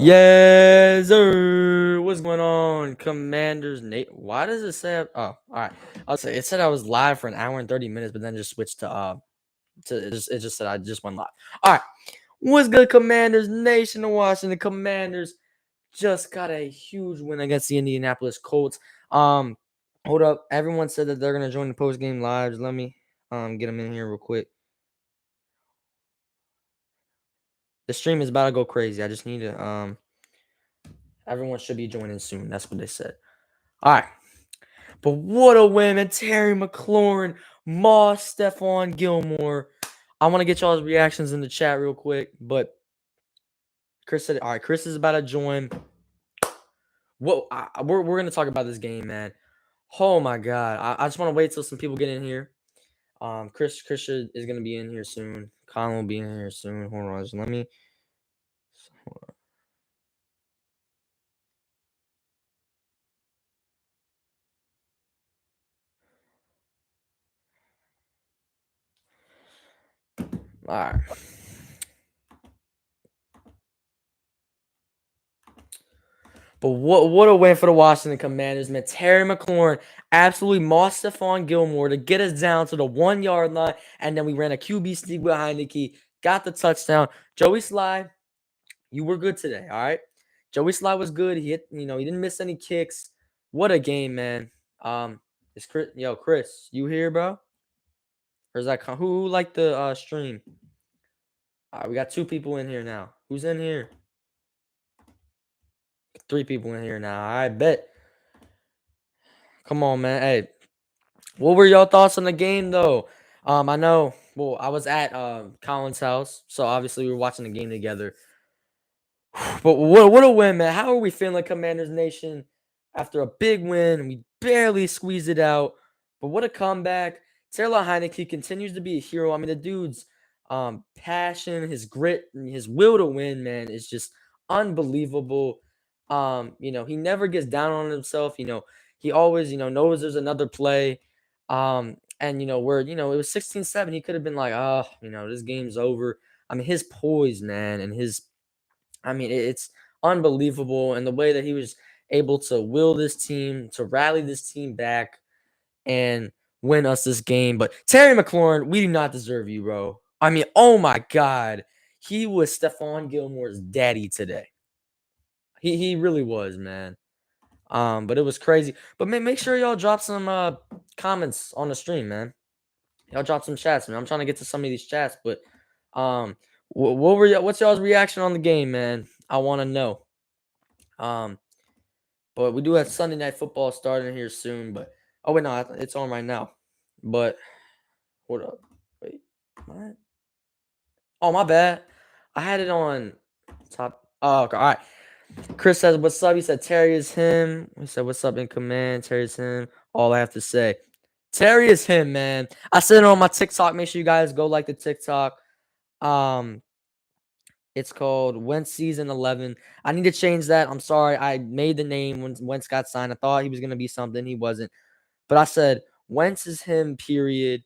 Yes, sir. What's going on, Commanders? Nate, why does it say? Oh, all right. I'll say it said I was live for an hour and 30 minutes, but then just switched to it just said I just went live. All right. What's good, Commanders Nation of Washington? Commanders just got a huge win against the Indianapolis Colts. Hold up. Everyone said that they're gonna join the post game lives. Let me get them in here real quick. The stream is about to go crazy. I just need to everyone should be joining soon. That's what they said. All right. But what a win, man. Terry McLaurin, Moss, Stephon Gilmore. I want to get y'all's reactions in the chat real quick. But Chris said, all right, Chris is about to join. We're going to talk about this game, man. Oh, my God. I just want to wait till some people get in here. Chris is going to be in here soon. Colin will be in here soon. Hold on. Just let me. All right. But what a win for the Washington Commanders, man. Terry McLaurin absolutely mossed Stephon Gilmore to get us down to the 1 yard line. And then we ran a QB sneak behind the key, got the touchdown. Joey Sly, you were good today, all right? Joey Sly was good. He hit, he didn't miss any kicks. What a game, man. Is Chris, you here, bro? Or is that who liked the stream? All right, we got 2 people in here now. Who's in here? 3 people in here now. I bet. Come on, man. Hey, what were your thoughts on the game, though? I know. Well, I was at Colin's house, so obviously we were watching the game together. But what a win, man! How are we feeling, Commanders Nation? After a big win, we barely squeezed it out. But what a comeback! Taylor Heineke continues to be a hero. I mean, the dude's passion, his grit, and his will to win, man, is just unbelievable. He never gets down on himself. He always, knows there's another play. And where, it was 16-7, he could have been like, oh, this game's over. I mean, his poise, man, and it's unbelievable. And the way that he was able to will this team, to rally this team back and win us this game. But Terry McLaurin, we do not deserve you, bro. I mean, oh my God. He was Stephon Gilmore's daddy today. He really was, man. But it was crazy. But make sure y'all drop some comments on the stream, man. Y'all drop some chats, man. I'm trying to get to some of these chats, but what's y'all's reaction on the game, man? I want to know. But we do have Sunday Night Football starting here soon. But oh wait, no, it's on right now. But hold up, wait, what? Oh, my bad. I had it on top. Oh, okay, all right. Chris says, what's up? He said, Terry is him. He said, what's up in command? Terry is him. All I have to say. Terry is him, man. I said it on my TikTok. Make sure you guys go like the TikTok. It's called Wentz Season 11. I need to change that. I'm sorry. I made the name when Wentz got signed. I thought he was going to be something. He wasn't. But I said, Wentz is him, period.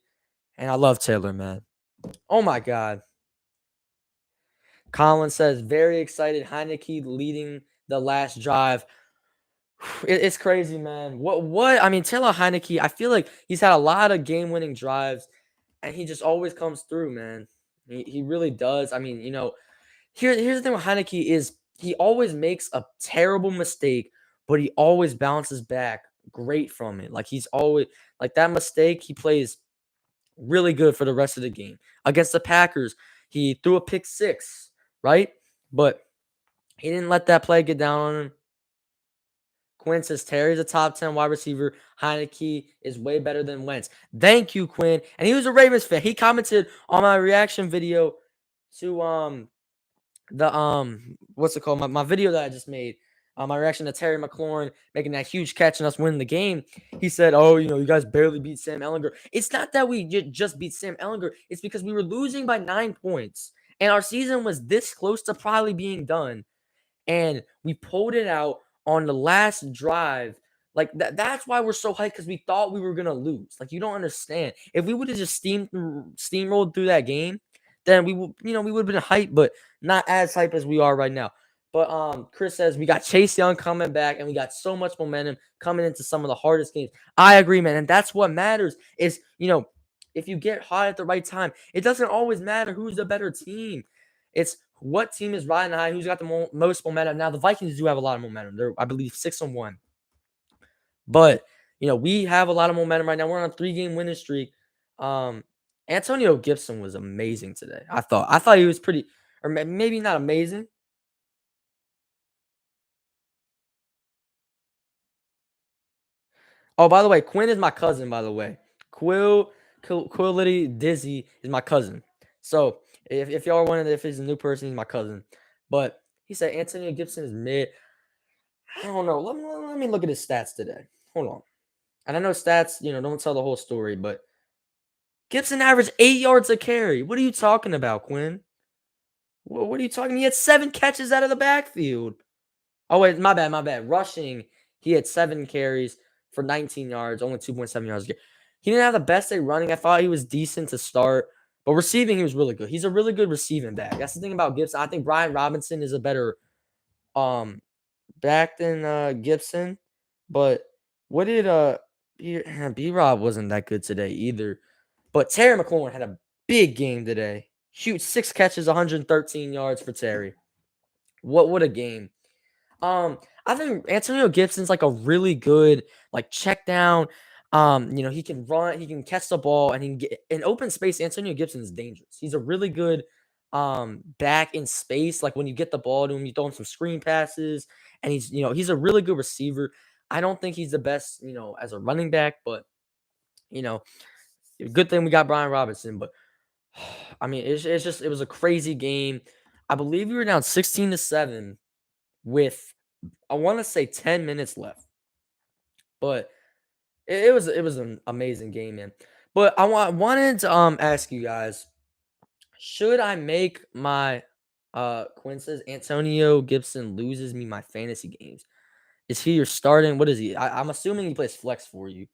And I love Taylor, man. Oh, my God. Colin says, very excited. Heineke leading the last drive. It's crazy, man. What? I mean, Taylor Heineke, I feel like he's had a lot of game-winning drives, and he just always comes through, man. He really does. I mean, here's the thing with Heineke is he always makes a terrible mistake, but he always bounces back great from it. Like, he's always – like, that mistake, he plays really good for the rest of the game. Against the Packers, he threw a pick 6, right? But he didn't let that play get down on him. Quinn says Terry's a top 10 wide receiver. Heineke is way better than Wentz. Thank you, Quinn. And he was a Ravens fan. He commented on my reaction video to what's it called? My video that I just made. My reaction to Terry McLaurin making that huge catch and us winning the game. He said, oh, you guys barely beat Sam Ehlinger. It's not that we just beat Sam Ehlinger. It's because we were losing by 9 points. And our season was this close to probably being done. And we pulled it out on the last drive. Like, that's why we're so hyped, because we thought we were going to lose. Like, you don't understand. If we would have just steamrolled through that game, then we would have been hyped, but not as hyped as we are right now. But Chris says we got Chase Young coming back, and we got so much momentum coming into some of the hardest games. I agree, man, and that's what matters. Is if you get hot at the right time, it doesn't always matter who's the better team. It's what team is riding high, who's got the most momentum. Now the Vikings do have a lot of momentum. They're, I believe, 6-1, but we have a lot of momentum right now. We're on a 3-game winning streak. Um, Antonio Gibson was amazing today. I thought he was pretty, or maybe not amazing. Oh, by the way, Quinn is my cousin, by the way. Quillity Dizzy is my cousin. So if y'all are wondering if he's a new person, he's my cousin. But he said Antonio Gibson is mid. I don't know. Let me look at his stats today. Hold on. And I know stats, don't tell the whole story, but Gibson averaged 8 yards a carry. What are you talking about, Quinn? What are you talking? He had 7 catches out of the backfield. Oh wait, my bad, my bad. Rushing, he had 7 carries for 19 yards, only 2.7 yards a carry. He didn't have the best day running. I thought he was decent to start, but receiving, he was really good. He's a really good receiving back. That's the thing about Gibson. I think Brian Robinson is a better um back than Gibson. But what did B Rob wasn't that good today either. But Terry McLaurin had a big game today. Shoot, 6 catches, 113 yards for Terry. What a game. I think Antonio Gibson's like a really good like check down. He can run, he can catch the ball, and he can get in open space. Antonio Gibson is dangerous. He's a really good back in space. Like when you get the ball to him, you throw him some screen passes, and he's a really good receiver. I don't think he's the best, as a running back, but you know, good thing we got Brian Robinson. But I mean, it was a crazy game. I believe we were down 16-7 with I want to say 10 minutes left, but it was an amazing game, man. But wanted to ask you guys, should I make my Quinn says Antonio Gibson loses me my fantasy games? Is he your starting? What is he? I'm assuming he plays flex for you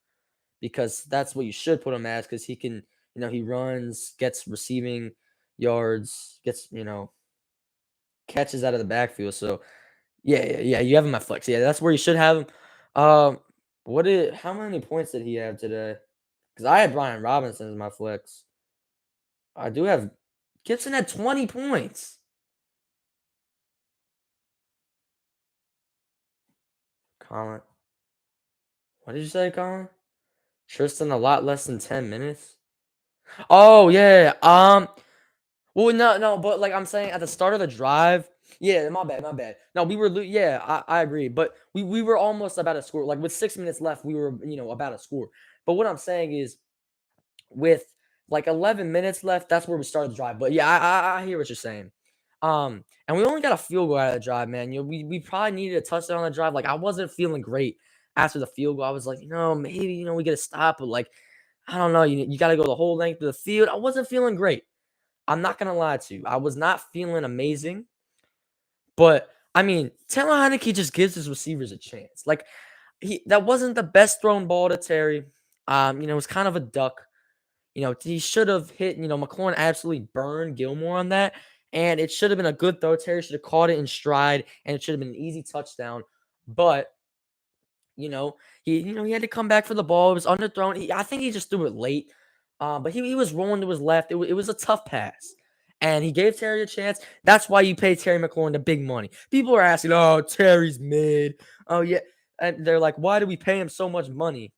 because that's what you should put him as because he can, he runs, gets receiving yards, gets, catches out of the backfield. So yeah. You have him at flex. Yeah, that's where you should have him. How many points did he have today? Because I had Brian Robinson as my flex. I do have Gibson had 20 points. Colin. What did you say, Colin? Tristan a lot less than 10 minutes. Oh yeah. Well, no, but like I'm saying at the start of the drive, yeah, my bad, my bad. No, we were, yeah, I agree, but we were almost about to score. Like with 6 minutes left, we were, about to score. But what I'm saying is, with like 11 minutes left, that's where we started the drive. But yeah, I hear what you're saying. And we only got a field goal out of the drive, man. We probably needed a touchdown on the drive. Like I wasn't feeling great after the field goal. I was like, maybe we get a stop, but like I don't know. You got to go the whole length of the field. I wasn't feeling great. I'm not gonna lie to you. I was not feeling amazing, but I mean, Taylor Heineke just gives his receivers a chance. Like that wasn't the best thrown ball to Terry. It was kind of a duck. He should have hit. McLaurin absolutely burned Gilmore on that, and it should have been a good throw. Terry should have caught it in stride, and it should have been an easy touchdown. But he had to come back for the ball. It was underthrown. I think he just threw it late. But he was rolling to his left. It was a tough pass. And he gave Terry a chance. That's why you pay Terry McLaurin the big money. People are asking, oh, Terry's mid. Oh, yeah. And they're like, why do we pay him so much money?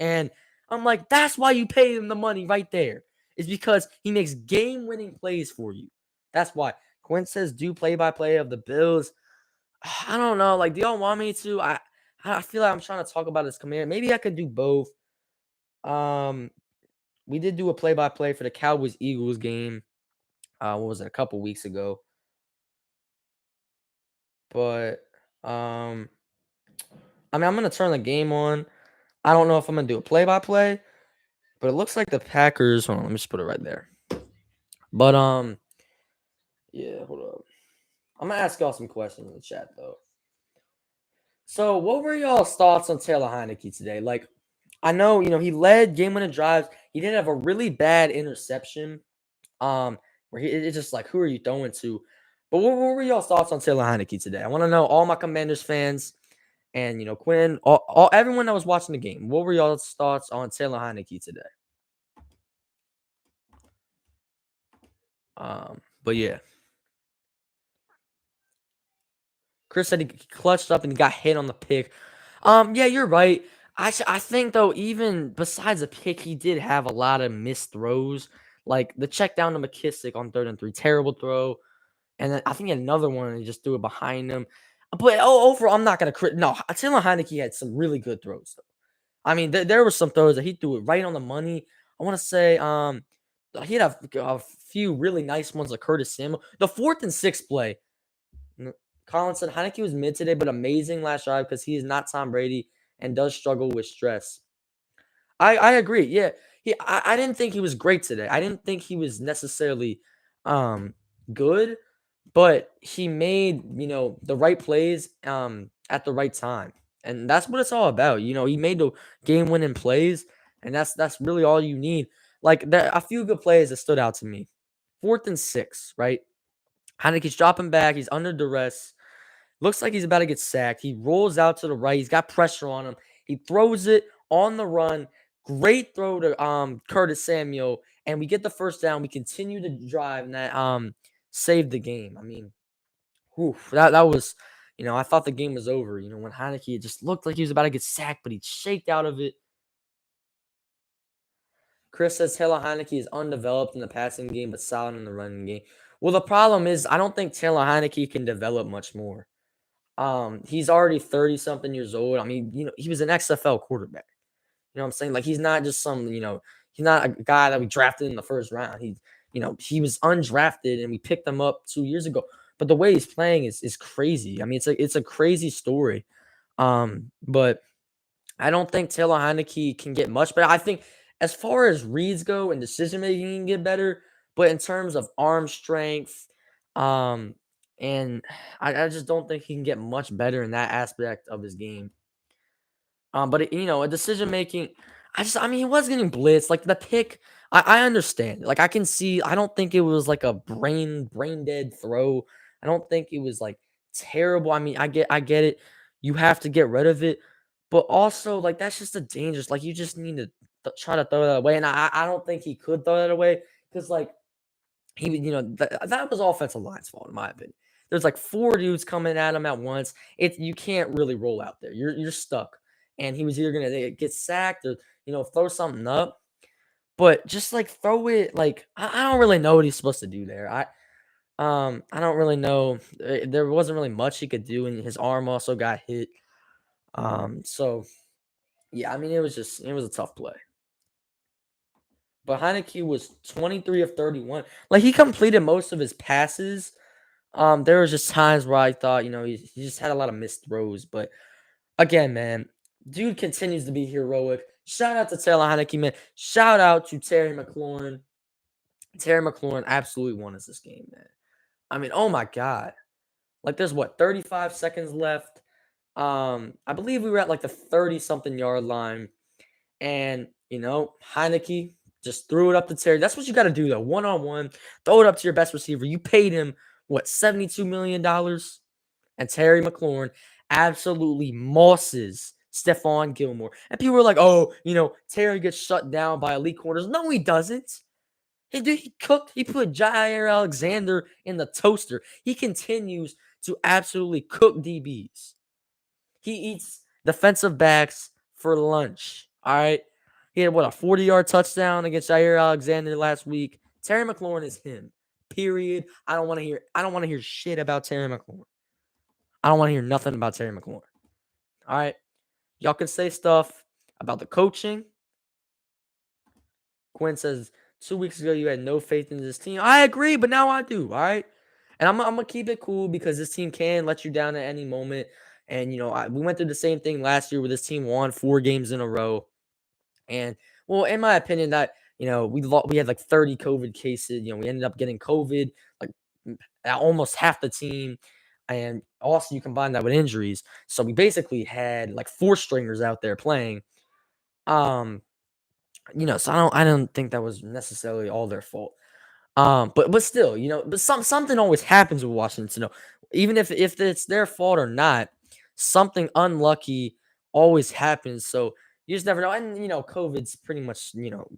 And I'm like, that's why you pay him the money right there. It's because he makes game-winning plays for you. That's why. Quinn says, do play-by-play of the Bills. I don't know. Like, do y'all want me to? I feel like I'm trying to talk about his command. Maybe I could do both. Um, we did do a play-by-play for the Cowboys-Eagles game. What was it? A couple weeks ago. But I mean, I'm gonna turn the game on. I don't know if I'm gonna do a play-by-play, but it looks like the Packers. Hold on, let me just put it right there. But yeah, hold up. I'm gonna ask y'all some questions in the chat though. So, what were y'all's thoughts on Taylor Heineke today? Like, I know he led game-winning drives. He did have a really bad interception. Where it's just like, who are you throwing to? But what were y'all's thoughts on Taylor Heineke today? I want to know, all my Commanders fans and Quinn, all everyone that was watching the game. What were y'all's thoughts on Taylor Heineke today? But yeah, Chris said he clutched up and he got hit on the pick. Yeah, you're right. I think though, even besides the pick, he did have a lot of missed throws, like the check down to McKissick on 3rd and 3, terrible throw. And then I think he had another one and he just threw it behind him. But overall, I'm not gonna crit. No, Taylor Heineke had some really good throws though. I mean, there were some throws that he threw it right on the money. I want to say, he had a few really nice ones like Curtis Samuel. The 4th and 6 play. Colin said Heineke was mid today, but amazing last drive because he is not Tom Brady and does struggle with stress. I agree. Yeah, I didn't think he was great today. I didn't think he was necessarily um good, but he made the right plays at the right time, and that's what it's all about. He made the game winning plays, and that's really all you need. Like there a few good plays that stood out to me. 4th and 6, right? Heineke's dropping back. He's under duress. Looks like he's about to get sacked. He rolls out to the right. He's got pressure on him. He throws it on the run. Great throw to Curtis Samuel, and we get the first down. We continue to drive, and that saved the game. I mean, whew, that was, I thought the game was over. When Heineke, it just looked like he was about to get sacked, but he shaked out of it. Chris says Taylor Heineke is undeveloped in the passing game, but solid in the running game. Well, the problem is I don't think Taylor Heineke can develop much more. He's already 30 something years old. I mean, he was an XFL quarterback. You know what I'm saying? Like he's not just he's not a guy that we drafted in the first round. He was undrafted and we picked him up 2 years ago. But the way he's playing is crazy. I mean, it's a crazy story. But I don't think Taylor Heineke can get much better. I think as far as reads go and decision making, he can get better. But in terms of arm strength, um, and I just don't think he can get much better in that aspect of his game. A decision making. I mean, he was getting blitzed. Like the pick, I understand. Like I can see. I don't think it was like a brain dead throw. I don't think it was like terrible. I mean, I get it. You have to get rid of it, but also like that's just a dangerous. Like you just need to try to throw that away, and I don't think he could throw that away because like that was offensive line's fault in my opinion. There's like four dudes coming at him at once. You can't really roll out there. You're stuck. And he was either gonna get sacked or throw something up. But just like throw it like I don't really know what he's supposed to do there. I don't really know. There wasn't really much he could do, and his arm also got hit. So yeah, I mean it was a tough play. But Heineke was 23 of 31. Like he completed most of his passes. There was just times where I thought, he just had a lot of missed throws. But again, man, dude continues to be heroic. Shout out to Taylor Heineke, man. Shout out to Terry McLaurin. Terry McLaurin absolutely won us this game, man. I mean, oh my God. Like there's 35 seconds left. I believe we were at like the 30 something yard line. And, Heineke just threw it up to Terry. That's what you got to do, though. One on one, throw it up to your best receiver. You paid him, what, $72 million? dollars? And Terry McLaurin absolutely mosses Stephon Gilmore. And people were like, oh, Terry gets shut down by elite corners. No, he doesn't. He put Jair Alexander in the toaster. He continues to absolutely cook DBs. He eats defensive backs for lunch. All right. He had a 40-yard touchdown against Jair Alexander last week. Terry McLaurin is him. Period. I don't want to hear shit about Terry McLaurin. I don't want to hear nothing about Terry McLaurin. All right. Y'all can say stuff about the coaching. Quinn says 2 weeks ago you had no faith in this team. I agree, but now I do. All right. And I'm going to keep it cool because this team can let you down at any moment. And, we went through the same thing last year where this team won 4 games in a row. And, well, in my opinion, that, we had like 30 COVID cases. We ended up getting COVID, like almost half the team. And also you combine that with injuries. So we basically had like 4 stringers out there playing. So I don't think that was necessarily all their fault. But still, but something always happens with Washington. Even if it's their fault or not, something unlucky always happens. So you just never know. And COVID's pretty much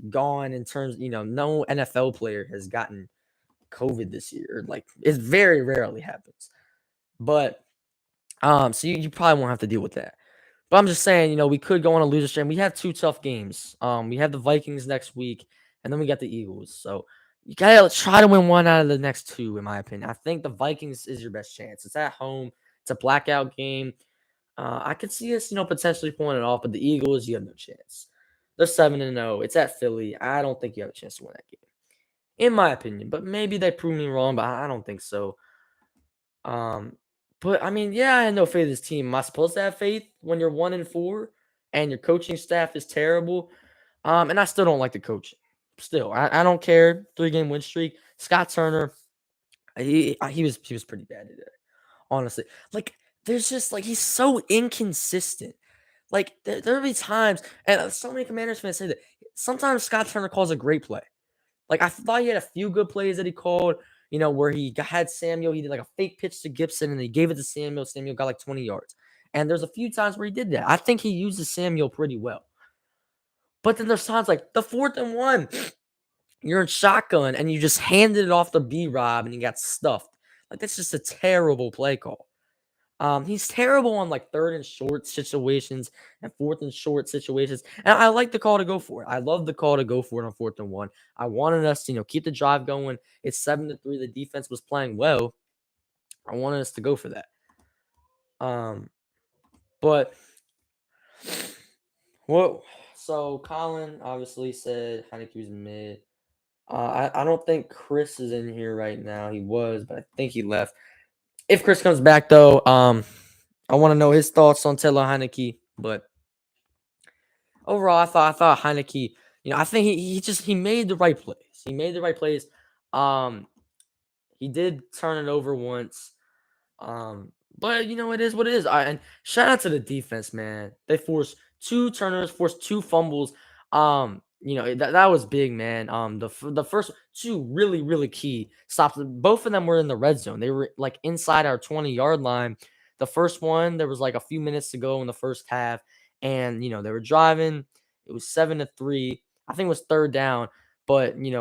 gone in terms. No NFL player has gotten COVID this year. Like it very rarely happens. But so you probably won't have to deal with that. But I'm just saying, we could go on a loser streak. We have two tough games. We have the Vikings next week, and then we got the Eagles. So you gotta try to win one out of the next two, in my opinion. I think the Vikings is your best chance. It's at home. It's a blackout game. I could see us, potentially pulling it off, but the Eagles, you have no chance. They're 7-0. It's at Philly. I don't think you have a chance to win that game, in my opinion. But maybe they prove me wrong, but I don't think so. Um, but I mean, yeah, I had no faith in this team. Am I supposed to have faith when you're 1-4 and your coaching staff is terrible? And I still don't like the coaching. Still, I don't care. 3-game win streak. Scott Turner, he was pretty bad today. Honestly, like there's just like he's so inconsistent. Like there'll be times, and so many Commanders fans say that sometimes Scott Turner calls a great play. Like, I thought he had a few good plays that he called, where had Samuel. He did like a fake pitch to Gibson and he gave it to Samuel. Samuel got like 20 yards. And there's a few times where he did that. I think he uses Samuel pretty well. But then there's times like the 4th and 1, you're in shotgun and you just handed it off to B Rob and he got stuffed. Like, that's just a terrible play call. He's terrible on like 3rd and short situations and 4th and short situations. And I like the call to go for it. I love the call to go for it on 4th and 1. I wanted us to, keep the drive going. It's 7-3. The defense was playing well. I wanted us to go for that. But what? So Colin obviously said Heineke was mid. I don't think Chris is in here right now. He was, but I think he left. If Chris comes back though, I want to know his thoughts on Taylor Heineke. But overall, I thought Heineke, I think he made the right plays. He made the right plays. Um, he did turn it over once. But it is what it is. And shout out to the defense, man. They forced 2 turnovers, forced 2 fumbles. That was big, man. The first 2 really really key stops. Both of them were in the red zone. They were like inside our 20-yard line. The first one, there was like a few minutes to go in the first half, and they were driving. It was 7-3. I think it was 3rd down, but we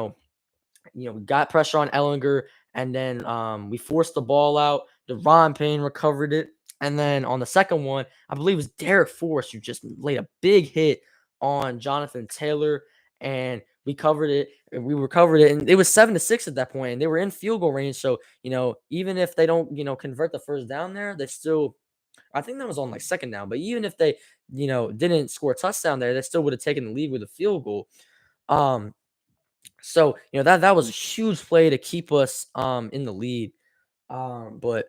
got pressure on Ellinger, and then we forced the ball out. Deron Payne recovered it. And then on the second one, I believe it was Derek Force who just laid a big hit on Jonathan Taylor, and we covered it. And we recovered it, and it was 7-6 at that point, and they were in field goal range. So even if they don't convert the first down there, they still. I think that was on like 2nd down, but even if they didn't score a touchdown there, they still would have taken the lead with a field goal. So that was a huge play to keep us in the lead. But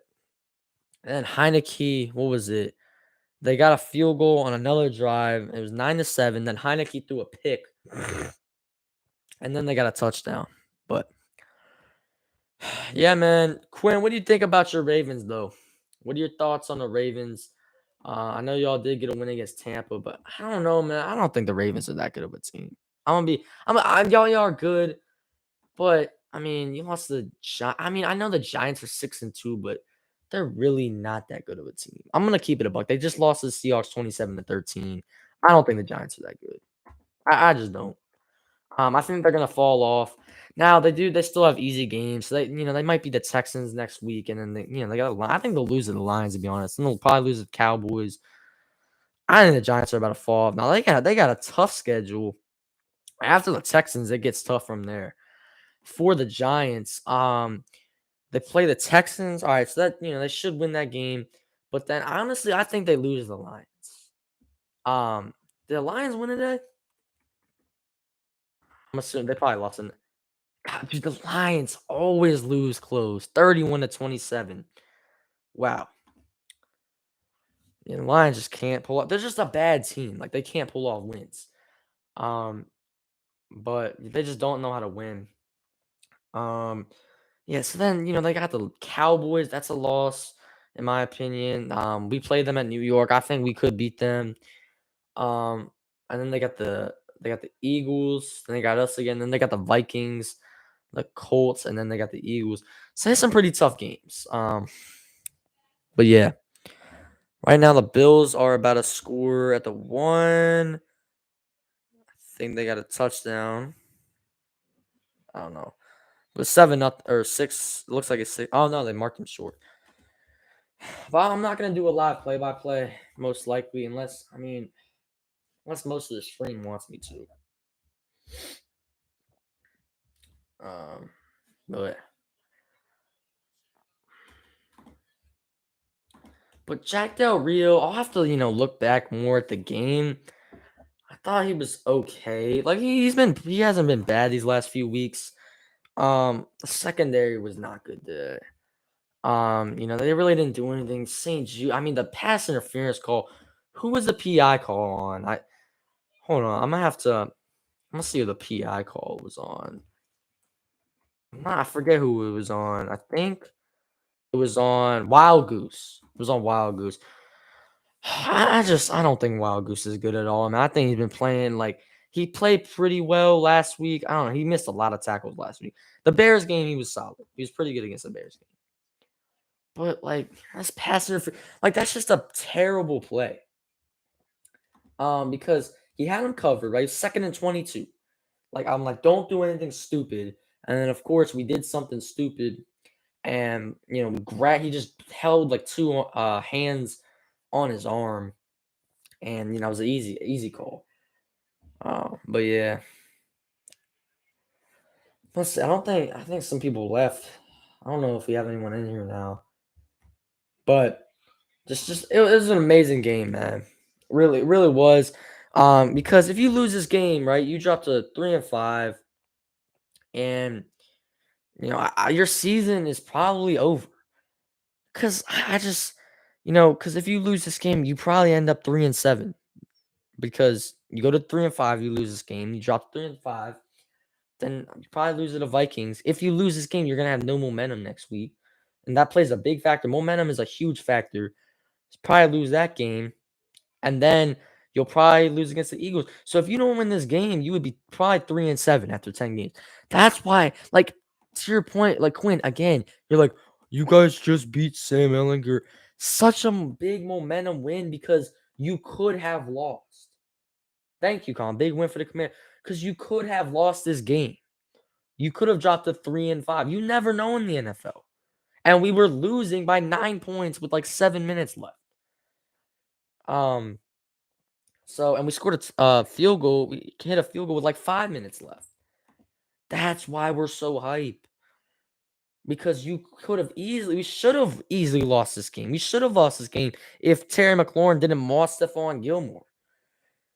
then Heineke, what was it? They got a field goal on another drive. It was 9-7. Then Heineke threw a pick, and then they got a touchdown. But yeah, man, Quinn, what do you think about your Ravens though? What are your thoughts on the Ravens? I know y'all did get a win against Tampa, but I don't know, man. I don't think the Ravens are that good of a team. Y'all are good. But I mean, you lost the I mean, I know the Giants are 6-2, but they're really not that good of a team. I'm gonna keep it a buck. They just lost to the Seahawks 27-13. I don't think the Giants are that good. I just don't. I think they're gonna fall off. Now they still have easy games. So they might be the Texans next week, and then they got I think they'll lose to the Lions, to be honest. And they'll probably lose to the Cowboys. I think the Giants are about to fall off. Now they got a tough schedule. After the Texans, it gets tough from there. For the Giants, they play the Texans. All right, so that they should win that game. But then honestly, I think they lose the Lions. Did the Lions win today? I'm assuming they probably lost. God, dude, the Lions always lose close, 31-27. Wow, the Lions just can't pull off. They're just a bad team. Like they can't pull off wins. Um, but they just don't know how to win. Um, Yeah, so then, they got the Cowboys. That's a loss, in my opinion. We played them at New York. I think we could beat them. And then they got the Eagles. Then they got us again. Then they got the Vikings. the Colts, and then they got the Eagles. So it's some pretty tough games. But yeah, right now the Bills are about to score at the one. I think they got a touchdown. I don't know. But 7 up or 6 looks like it's 6. Oh no, they marked him short. Well, I'm not gonna do a live play by play, most likely, unless most of the stream wants me to. Um but Jack Del Rio, I'll have to, look back more at the game. I thought he was okay. Like he hasn't been bad these last few weeks. The secondary was not good there. They really didn't do anything. St. Jude, the pass interference call. Who was the PI call on? I hold on. I'm gonna see who the PI call was on. I forget who it was on. I think it was on Wild Goose. It was on Wild Goose. I don't think Wild Goose is good at all. I think he's been playing like he played pretty well last week. I don't know. He missed a lot of tackles last week. The Bears game, he was solid. He was pretty good against the Bears game. But like that's passing like that's just a terrible play. Because he had him covered, right? 2nd and 22. Like I'm like, don't do anything stupid. And then of course we did something stupid, and he just held like two hands on his arm, and it was an easy call. But yeah, let's see. I think some people left. I don't know if we have anyone in here now, but it was an amazing game, man. Really, really was. Because if you lose this game, right, you drop to 3-5, and your season is probably over. Because I just, because if you lose this game, you probably end up 3-7. Because you go to 3-5, you lose this game, you drop 3-5, then you probably lose to the Vikings. If you lose this game, you're gonna have no momentum next week, and that plays a big factor. Momentum is a huge factor. Probably lose that game, and then you'll probably lose against the Eagles. So if you don't win this game, you would be probably 3-7 after 10 games. That's why, like, to your point, like Quinn, again, you're like, you guys just beat Sam Ellinger. Such a big momentum win because you could have lost. Thank you, Colin. Big win for the Command because you could have lost this game. You could have dropped to 3-5. You never know in the NFL. And we were losing by 9 points with like 7 minutes left. And we scored a field goal. We hit a field goal with like 5 minutes left. That's why we're so hype. Because we should have easily lost this game. We should have lost this game if Terry McLaurin didn't moss Stephon Gilmore.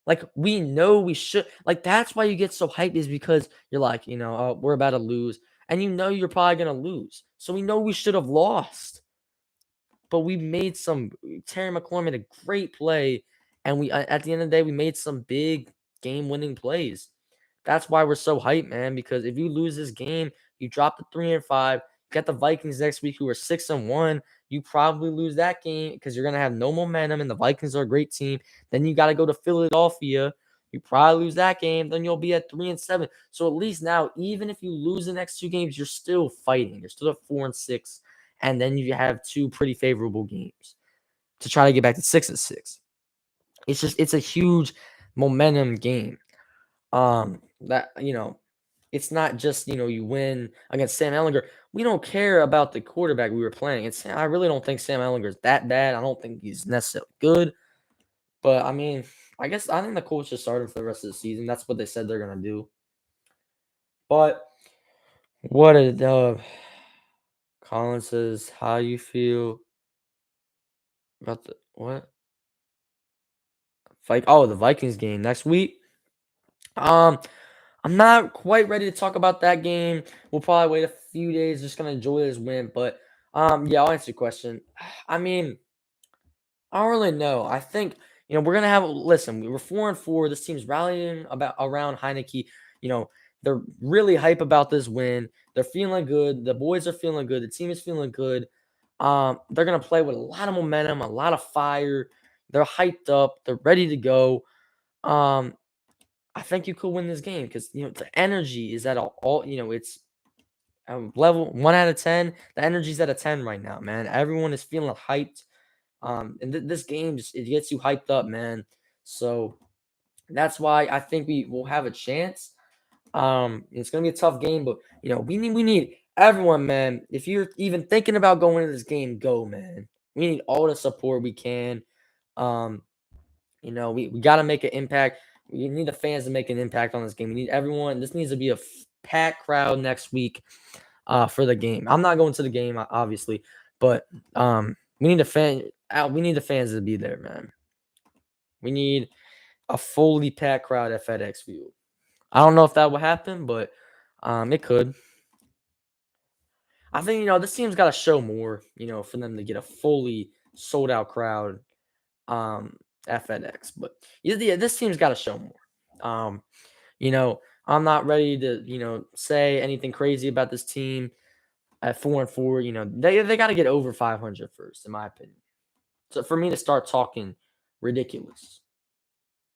Like, we know we should. Like, that's why you get so hyped, is because you're like, we're about to lose. And you're probably going to lose. So we know we should have lost. But Terry McLaurin made a great play. And at the end of the day, we made some big game-winning plays. That's why we're so hyped, man. Because if you lose this game, you drop to 3-5. You got the Vikings next week, who are 6-1. You probably lose that game because you're gonna have no momentum, and the Vikings are a great team. Then you got to go to Philadelphia. You probably lose that game. Then you'll be at 3-7. So at least now, even if you lose the next 2 games, you're still fighting. You're still at 4-6, and then you have 2 pretty favorable games to try to get back to 6-6. It's a huge momentum game. That it's not just you win against Sam Ellinger. We don't care about the quarterback we were playing. I really don't think Sam Ellinger is that bad. I don't think he's necessarily good, but I think the Colts just started for the rest of the season. That's what they said they're gonna do. But what a dub. Colin says, how you feel about the what? The Vikings game next week. I'm not quite ready to talk about that game. We'll probably wait a few days, just gonna enjoy this win. But yeah, I'll answer your question. I mean, I don't really know. I think we're gonna listen. We were 4-4. This team's rallying around Heineke. They're really hype about this win. They're feeling good. The boys are feeling good. The team is feeling good. They're gonna play with a lot of momentum, a lot of fire. They're hyped up. They're ready to go. I think you could win this game because the energy is at all. It's Level 1 out of 10. The energy's at a 10 right now, man. Everyone is feeling hyped. And this game just it gets you hyped up, man. So that's why I think we will have a chance. It's gonna be a tough game, but we need everyone, man. If you're even thinking about going to this game, go, man. We need all the support we can. Um, we gotta make an impact. We need the fans to make an impact on this game. We need everyone. This needs to be a packed crowd next week for the game. I'm not going to the game, obviously, but we need we need the fans to be there, man. We need a fully packed crowd at FedEx Field. I don't know if that will happen, but it could. I think this team's got to show more, for them to get a fully sold out crowd um at FedEx. But yeah, this team's got to show more. I'm not ready to say anything crazy about this team at 4-4. They got to get over 500 first, in my opinion. So for me to start talking ridiculous.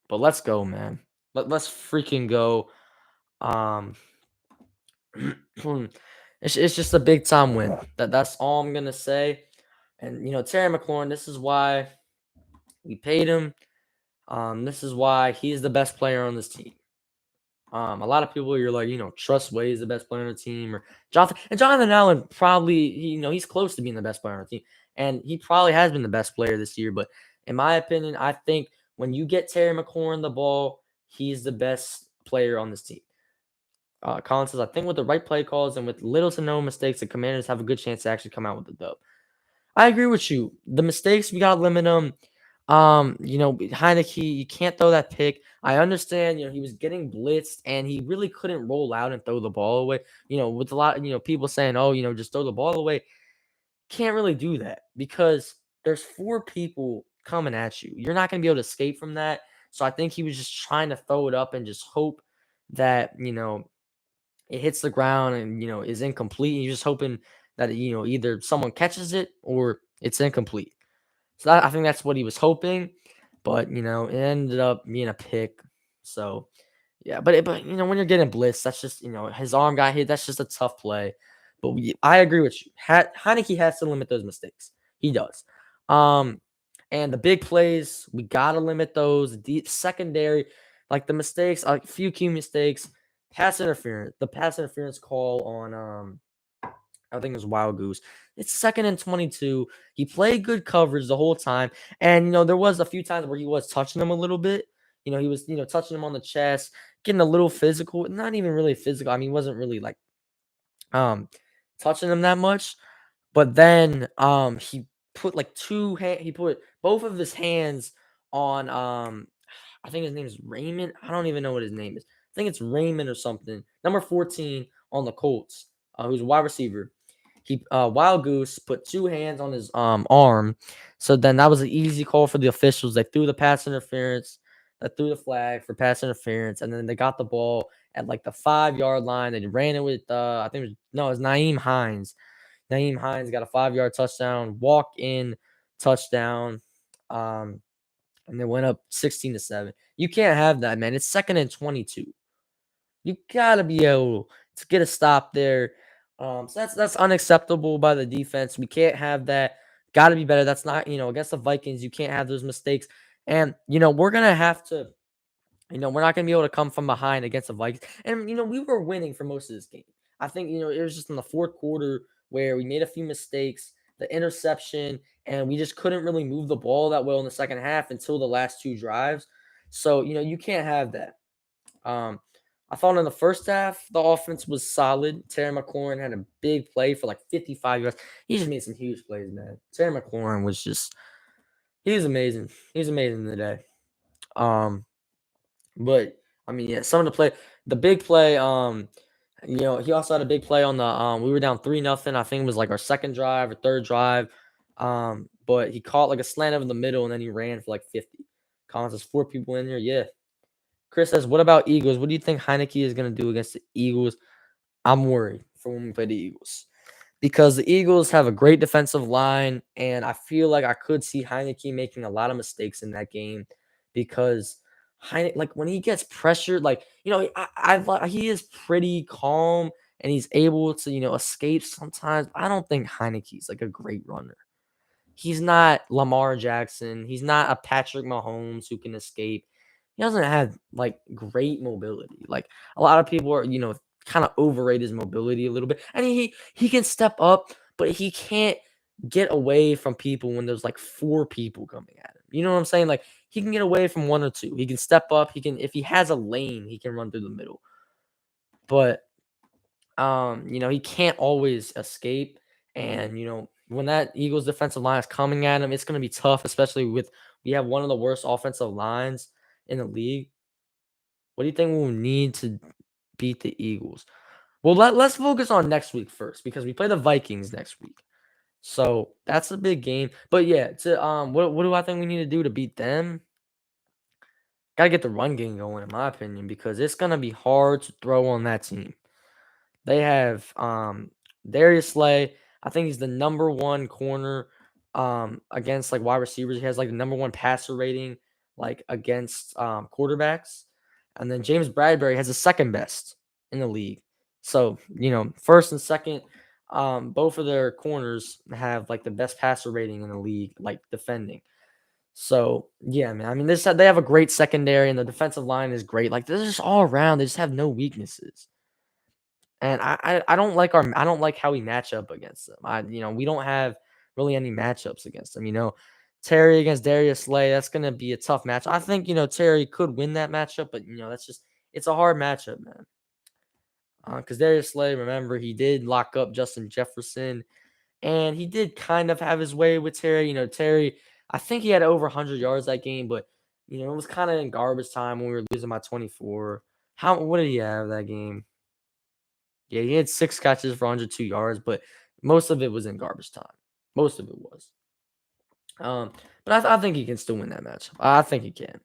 But let's go, man. Let's freaking go. Um, it's just a big time win. That's all I'm gonna say. And Terry McLaurin, this is why we paid him. This is why he's the best player on this team. A lot of people you're like, Trust Way is the best player on the team, or Jonathan Allen probably, he's close to being the best player on the team, and he probably has been the best player this year. But in my opinion, I think when you get Terry McLaurin the ball, he's the best player on this team. Colin says, I think with the right play calls and with little to no mistakes, the Commanders have a good chance to actually come out with the dub. I agree with you. The mistakes, we gotta limit them. Heineke, you can't throw that pick. I understand, he was getting blitzed and he really couldn't roll out and throw the ball away. With a lot, people saying, oh, just throw the ball away. Can't really do that because there's 4 people coming at you. You're not gonna be able to escape from that. So I think he was just trying to throw it up and just hope that, it hits the ground and is incomplete. You're just hoping that either someone catches it or it's incomplete. So I think that's what he was hoping, but it ended up being a pick. So yeah, but when you're getting blitzed, that's just his arm got hit. That's just a tough play. But I agree with you. Heineke has to limit those mistakes. He does. And the big plays, we gotta limit those. The secondary, like the mistakes, a few key mistakes. Pass interference. The pass interference call on I think it was Wild Goose. It's 2nd and 22. He played good coverage the whole time. And there was a few times where he was touching him a little bit. He was, touching him on the chest, getting a little physical. Not even really physical. I mean, he wasn't really like touching him that much. But then he put he put both of his hands on I think his name is Raymond. I don't even know what his name is. I think it's Raymond or something. Number 14 on the Colts, who's a wide receiver. He Wild Goose put 2 hands on his arm. So then that was an easy call for the officials. They threw the pass interference. They threw the flag for pass interference, and then they got the ball at the 5-yard line. They ran it with I think it was Naeem Hines. Naeem Hines got a 5-yard touchdown, walk in touchdown. And they went up 16-7. You can't have that, man. It's 2nd and 22. You gotta be able to get a stop there. So that's unacceptable by the defense. We can't have that. Gotta be better. That's not, against the Vikings. You can't have those mistakes. And we're gonna have to, we're not gonna be able to come from behind against the Vikings. And we were winning for most of this game. I think, it was just in the fourth quarter where we made a few mistakes, the interception, and we just couldn't really move the ball that well in the second half until the last 2 drives. So, you can't have that. I thought in the first half, the offense was solid. Terry McLaurin had a big play for 55 yards. He just made some huge plays, man. Terry McLaurin was he was amazing. He was amazing today. But I mean, yeah, some of the big play, he also had a big play on the we were down 3-0. I think it was our second drive or third drive. But he caught a slant over the middle and then he ran for 50. Collins has 4 people in there. Yeah. Chris says, what about Eagles? What do you think Heineke is going to do against the Eagles? I'm worried for when we play the Eagles because the Eagles have a great defensive line, and I feel like I could see Heineke making a lot of mistakes in that game because when he gets pressured, he is pretty calm and he's able to, escape sometimes. I don't think Heineke's like a great runner. He's not Lamar Jackson. He's not a Patrick Mahomes who can escape. He doesn't have like great mobility. Like a lot of people are, kind of overrate his mobility a little bit. And he can step up, but he can't get away from people when there's like four people coming at him. You know what I'm saying? Like he can get away from one or two. He can step up. He can, if he has a lane, he can run through the middle. But he can't always escape. And when that Eagles defensive line is coming at him, it's gonna be tough, especially with we have one of the worst offensive lines in the league. What do you think we'll need to beat the Eagles? Well, let's focus on next week first because we play the Vikings next week. So that's a big game. But yeah, what do I think we need to do to beat them? Gotta get the run game going, in my opinion, because it's gonna be hard to throw on that team. They have Darius Slay. I think he's the number one corner against like wide receivers. He has like the number one passer rating like against quarterbacks. And then James Bradbury has the second best in the league. So, first and second, both of their corners have like the best passer rating in the league, like defending. So yeah, man. I mean, they have a great secondary, and the defensive line is great. Like they're just all around. They just have no weaknesses. And I don't like I don't like how we match up against them. We don't have really any matchups against them. Terry against Darius Slay, that's gonna be a tough match. I think Terry could win that matchup, but that's just it's a hard matchup, man. Because Darius Slay, remember, he did lock up Justin Jefferson, and he did kind of have his way with Terry. Terry, I think he had over 100 yards that game, but it was kind of in garbage time when we were losing by 24. What did he have that game? Yeah, he had 6 catches for 102 yards, but most of it was in garbage time. Most of it was. But I think he can still win that matchup. I think he can.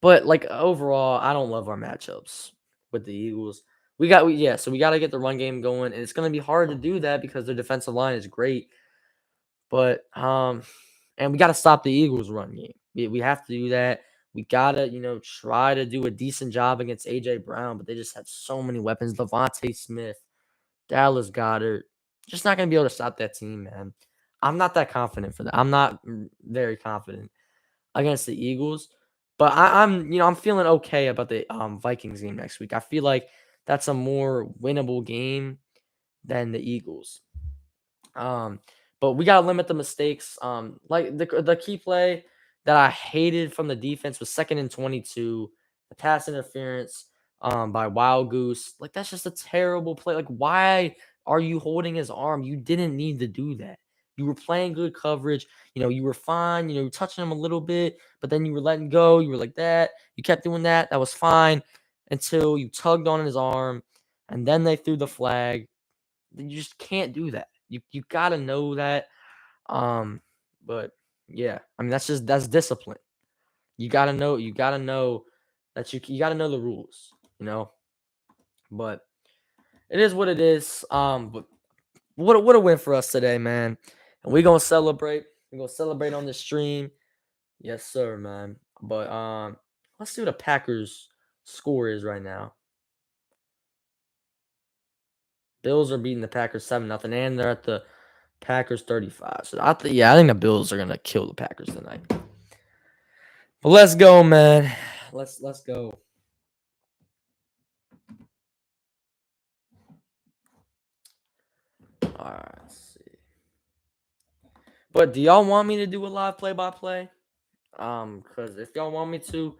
But like overall, I don't love our matchups with the Eagles. So we got to get the run game going, and it's going to be hard to do that because their defensive line is great. But and we got to stop the Eagles' run game. We have to do that. We gotta, try to do a decent job against AJ Brown, but they just have so many weapons. Levante Smith, Dallas Goddard, just not going to be able to stop that team, man. I'm not that confident for that. I'm not very confident against the Eagles, but I'm feeling okay about the Vikings game next week. I feel like that's a more winnable game than the Eagles. Um, but we gotta limit the mistakes. Like the key play that I hated from the defense was 2nd and 22, the pass interference by Wild Goose. Like that's just a terrible play. Like why are you holding his arm? You didn't need to do that. You were playing good coverage. You were fine. You were touching him a little bit, but then you were letting go. You were like that. You kept doing that. That was fine until you tugged on his arm, and then they threw the flag. You just can't do that. You gotta know that. But yeah, I mean that's discipline. You gotta know that you gotta know the rules, you know. But it is what it is. But what a win for us today, man. And we're gonna celebrate. We're gonna celebrate on the stream. Yes, sir, man. But let's see what the Packers score is right now. Bills are beating the Packers 7-0, and they're at the Packers 35. So I think the Bills are gonna kill the Packers tonight. But let's go, man. Let's go. All right, let's see. But do y'all want me to do a live play-by-play? Because if y'all want me to,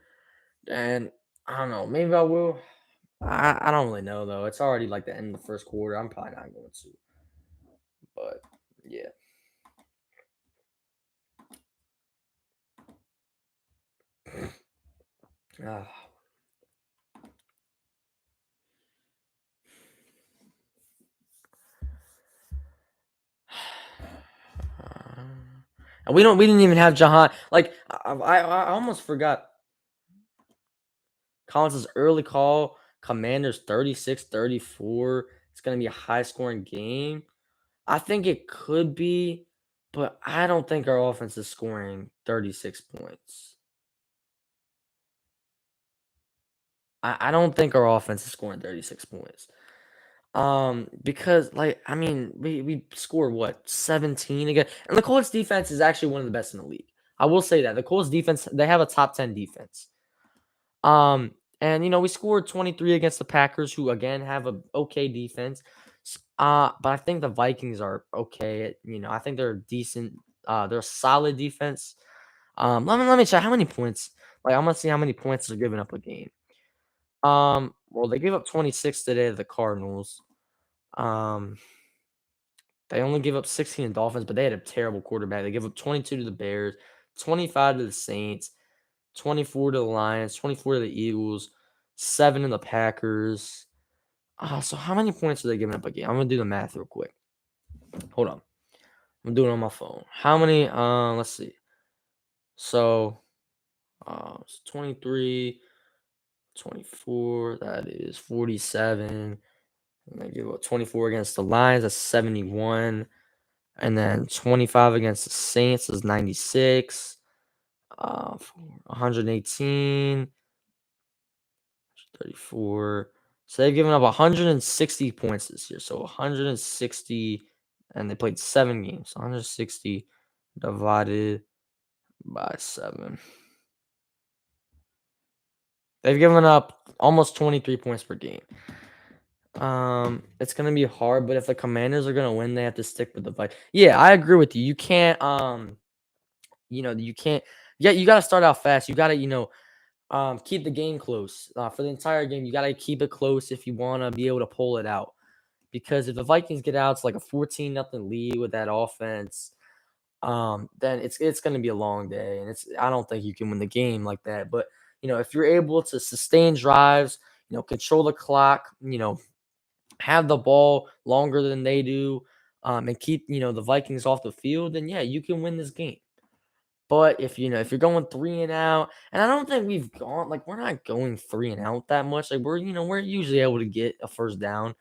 then I don't know. Maybe I will. I don't really know though. It's already like the end of the first quarter. I'm probably not going to. But yeah. Ah. And we didn't even have Jahan. Like I almost forgot Collins' early call. Commanders 36-34. It's gonna be a high scoring game. I think it could be, but I don't think our offense is scoring 36 points. I don't think our offense is scoring 36 points. Because like I mean, we scored what 17 again, and the Colts defense is actually one of the best in the league. I will say that the Colts defense they have a top 10 defense. And we scored 23 against the Packers, who again have a okay defense. But I think the Vikings are okay. I think they're decent. They're a solid defense. Let me check how many points. Like I'm gonna see how many points they're giving up a game. Well, they gave up 26 today to the Cardinals. Um, they only give up 16 to Dolphins, but they had a terrible quarterback. They give up 22 to the Bears, 25 to the Saints, 24 to the Lions, 24 to the Eagles, 7 to the Packers. So how many points are they giving up a game? I'm gonna do the math real quick. Hold on. I'm doing it on my phone. How many? Let's see. So, it's 23, 24. That is 47. And they give up 24 against the Lions. That's 71. And then 25 against the Saints is 96. 118. 34. So they've given up 160 points this year. So 160, and they played 7 games. 160 divided by 7. They've given up almost 23 points per game. It's gonna be hard, but if the Commanders are gonna win, they have to stick with the fight. Yeah, I agree with you. You can't, you can't. Yeah, you gotta start out fast. You gotta, keep the game close. For the entire game, you gotta keep it close if you wanna be able to pull it out. Because if the Vikings get out, it's like a 14-0 lead with that offense. Then it's gonna be a long day, and I don't think you can win the game like that. But if you're able to sustain drives, control the clock, have the ball longer than they do, and keep the Vikings off the field, then yeah, you can win this game. But if you're going 3 and out, and I don't think we've gone like we're not going 3 and out that much. Like we're usually able to get a first down.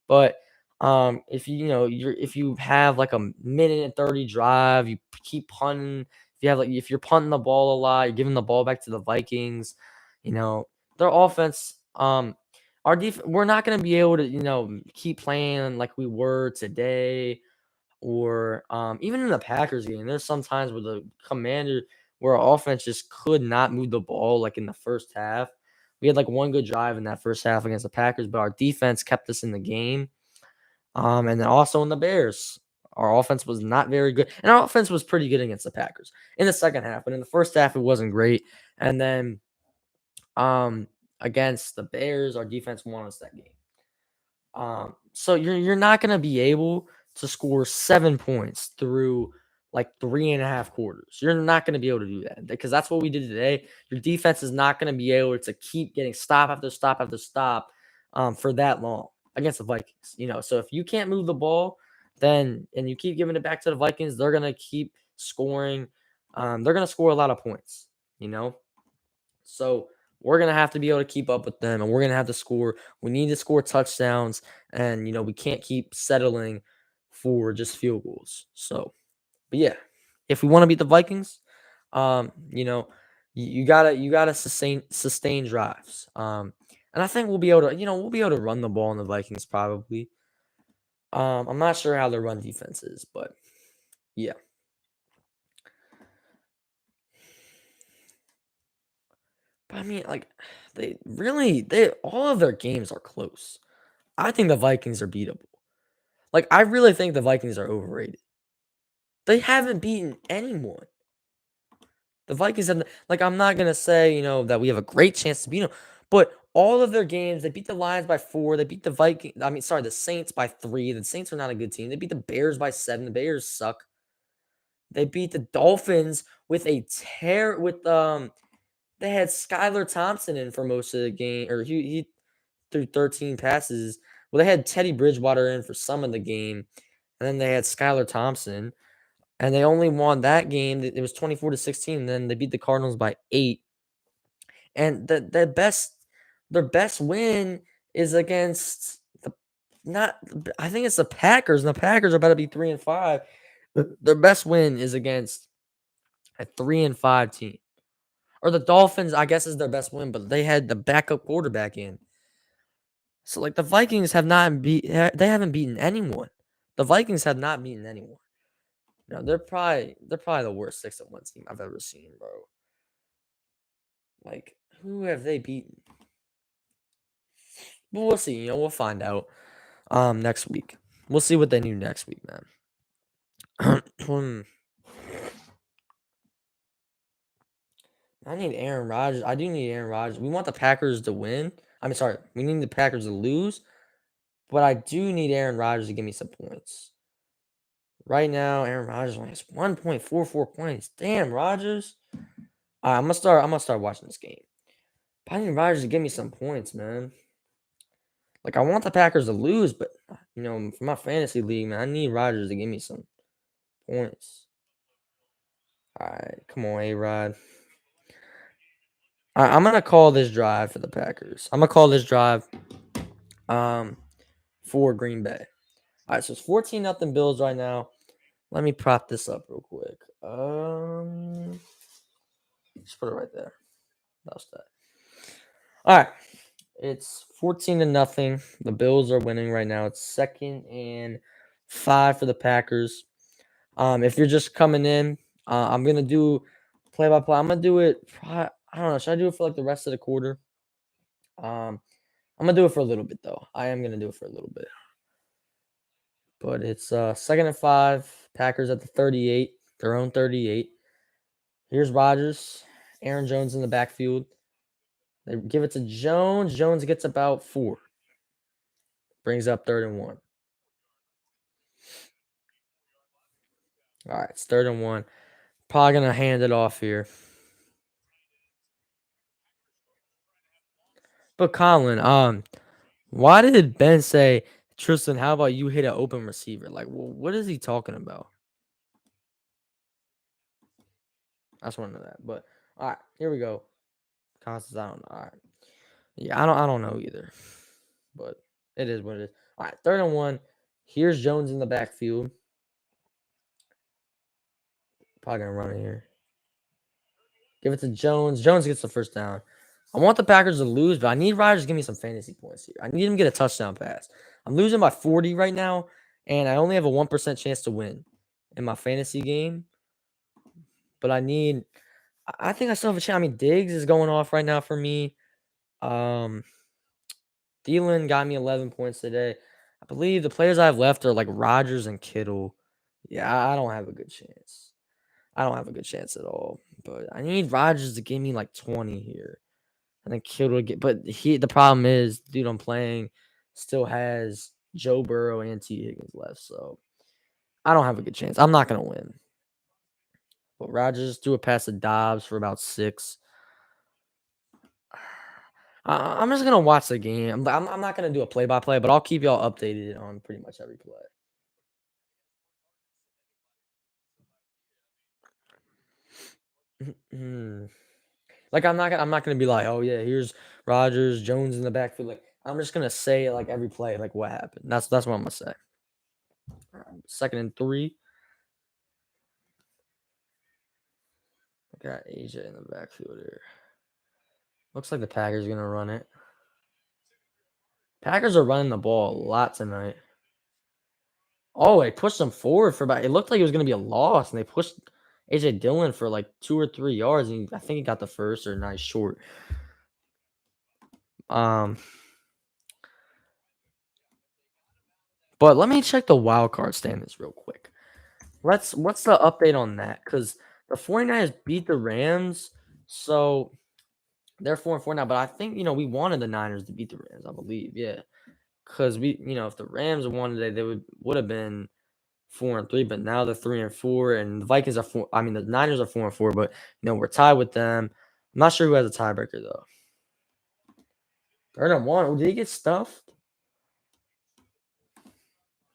But if if you have like a minute and 30 drive, you keep punting. If you're punting the ball a lot, you're giving the ball back to the Vikings. You know their offense. We're not going to be able to keep playing like we were today, or even in the Packers game. There's sometimes where the Commander, where our offense just could not move the ball like in the first half. We had like one good drive in that first half against the Packers, but our defense kept us in the game. And then also in the Bears, our offense was not very good, and our offense was pretty good against the Packers in the second half, but in the first half it wasn't great. And then against the Bears, our defense won us that game. So you're not gonna be able to score 7 points through like 3.5 quarters. You're not gonna be able to do that because that's what we did today. Your defense is not gonna be able to keep getting stop after stop after stop for that long against the Vikings. So if you can't move the ball, then and you keep giving it back to the Vikings, they're gonna keep scoring. They're gonna score a lot of points. You know, so we're gonna have to be able to keep up with them, and we're gonna have to score. We need to score touchdowns, and we can't keep settling for just field goals. So, but yeah, if we want to beat the Vikings, you gotta sustain drives. And I think we'll be able to run the ball on the Vikings probably. I'm not sure how their run defense is, but yeah. But I mean, like, they all of their games are close. I think the Vikings are beatable. Like, I really think the Vikings are overrated. They haven't beaten anyone. The Vikings have, like, I'm not gonna say, that we have a great chance to beat them, but all of their games, they beat the Lions by 4. They beat the Saints by 3. The Saints are not a good team. They beat the Bears by 7. The Bears suck. They beat the Dolphins with they had Skylar Thompson in for most of the game, or he threw 13 passes. Well, they had Teddy Bridgewater in for some of the game, and then they had Skylar Thompson, and they only won that game. It was 24-16. And then they beat the Cardinals by 8. And their best win is against the not. I think it's the Packers, and the Packers are about to be 3-5. Their best win is against a 3-5 team. Or the Dolphins, I guess, is their best win, but they had the backup quarterback in. So like the Vikings have not they haven't beaten anyone. The Vikings have not beaten anyone. No, they're probably the worst 6-1 team I've ever seen, bro. Like who have they beaten? But we'll see. We'll find out next week. We'll see what they do next week, man. I need Aaron Rodgers. I do need Aaron Rodgers. We want the Packers to win. I mean, sorry, we need the Packers to lose, but I do need Aaron Rodgers to give me some points. Right now, Aaron Rodgers only has 1.44 points. Damn, Rodgers. All right, I'm gonna start watching this game. But I need Rodgers to give me some points, man. Like I want the Packers to lose, but for my fantasy league, man, I need Rodgers to give me some points. All right, come on, A-Rod. All right, I'm gonna call this drive for the Packers. I'm gonna call this drive for Green Bay. All right, so it's 14-0 Bills right now. Let me prop this up real quick. Just put it right there. That's that. All right, it's 14-0. The Bills are winning right now. It's 2nd and 5 for the Packers. If you're just coming in, I'm gonna do play-by-play. I'm gonna do it. I don't know. Should I do it for like the rest of the quarter? I'm gonna do it for a little bit though. I am gonna do it for a little bit. But it's 2nd and 5. Packers at the 38, their own 38. Here's Rodgers, Aaron Jones in the backfield. They give it to Jones. Jones gets about 4. Brings up 3rd and 1. All right, it's 3rd and 1. Probably gonna hand it off here. But Colin, why did Ben say, Tristan, how about you hit an open receiver? Like, what is he talking about? I just want to know that. But all right, here we go. Constance, I don't know. All right. Yeah, I don't know either. But it is what it is. All right, 3rd and 1. Here's Jones in the backfield. Probably gonna run it here. Give it to Jones. Jones gets the first down. I want the Packers to lose, but I need Rodgers to give me some fantasy points here. I need him to get a touchdown pass. I'm losing by 40 right now, and I only have a 1% chance to win in my fantasy game. But I think I still have a chance. I mean, Diggs is going off right now for me. Thielen got me 11 points today. I believe the players I have left are like Rodgers and Kittle. Yeah, I don't have a good chance. I don't have a good chance at all. But I need Rodgers to give me like 20 here. I think Kittle would get, but the problem is, dude, I'm playing still has Joe Burrow and T. Higgins left, so I don't have a good chance. I'm not gonna win. But Rodgers threw a pass to Dobbs for about 6. I'm just gonna watch the game. I'm not gonna do a play-by-play, but I'll keep y'all updated on pretty much every play. Mhm. Like I'm not gonna be like, oh yeah, here's Rodgers, Jones in the backfield. Like I'm just gonna say like every play, like what happened. That's what I'm gonna say. All right, 2nd and 3. I got AJ in the backfield here. Looks like the Packers are gonna run it. Packers are running the ball a lot tonight. Oh, they pushed them forward for about. It looked like it was gonna be a loss, and they pushed AJ Dillon for like 2 or 3 yards, and I think he got the first or nice short. Um, but let me check the wild card standings real quick. What's the update on that? Because the 49ers beat the Rams, so they're 4-4 now. But I think we wanted the Niners to beat the Rams. I believe, yeah. Because if the Rams won today, they would have been 4-3, but now they're 3-4, and the Vikings are 4. I mean, the Niners are 4-4, but we're tied with them. I'm not sure who has a tiebreaker though. 3rd and 1. Oh, did he get stuffed?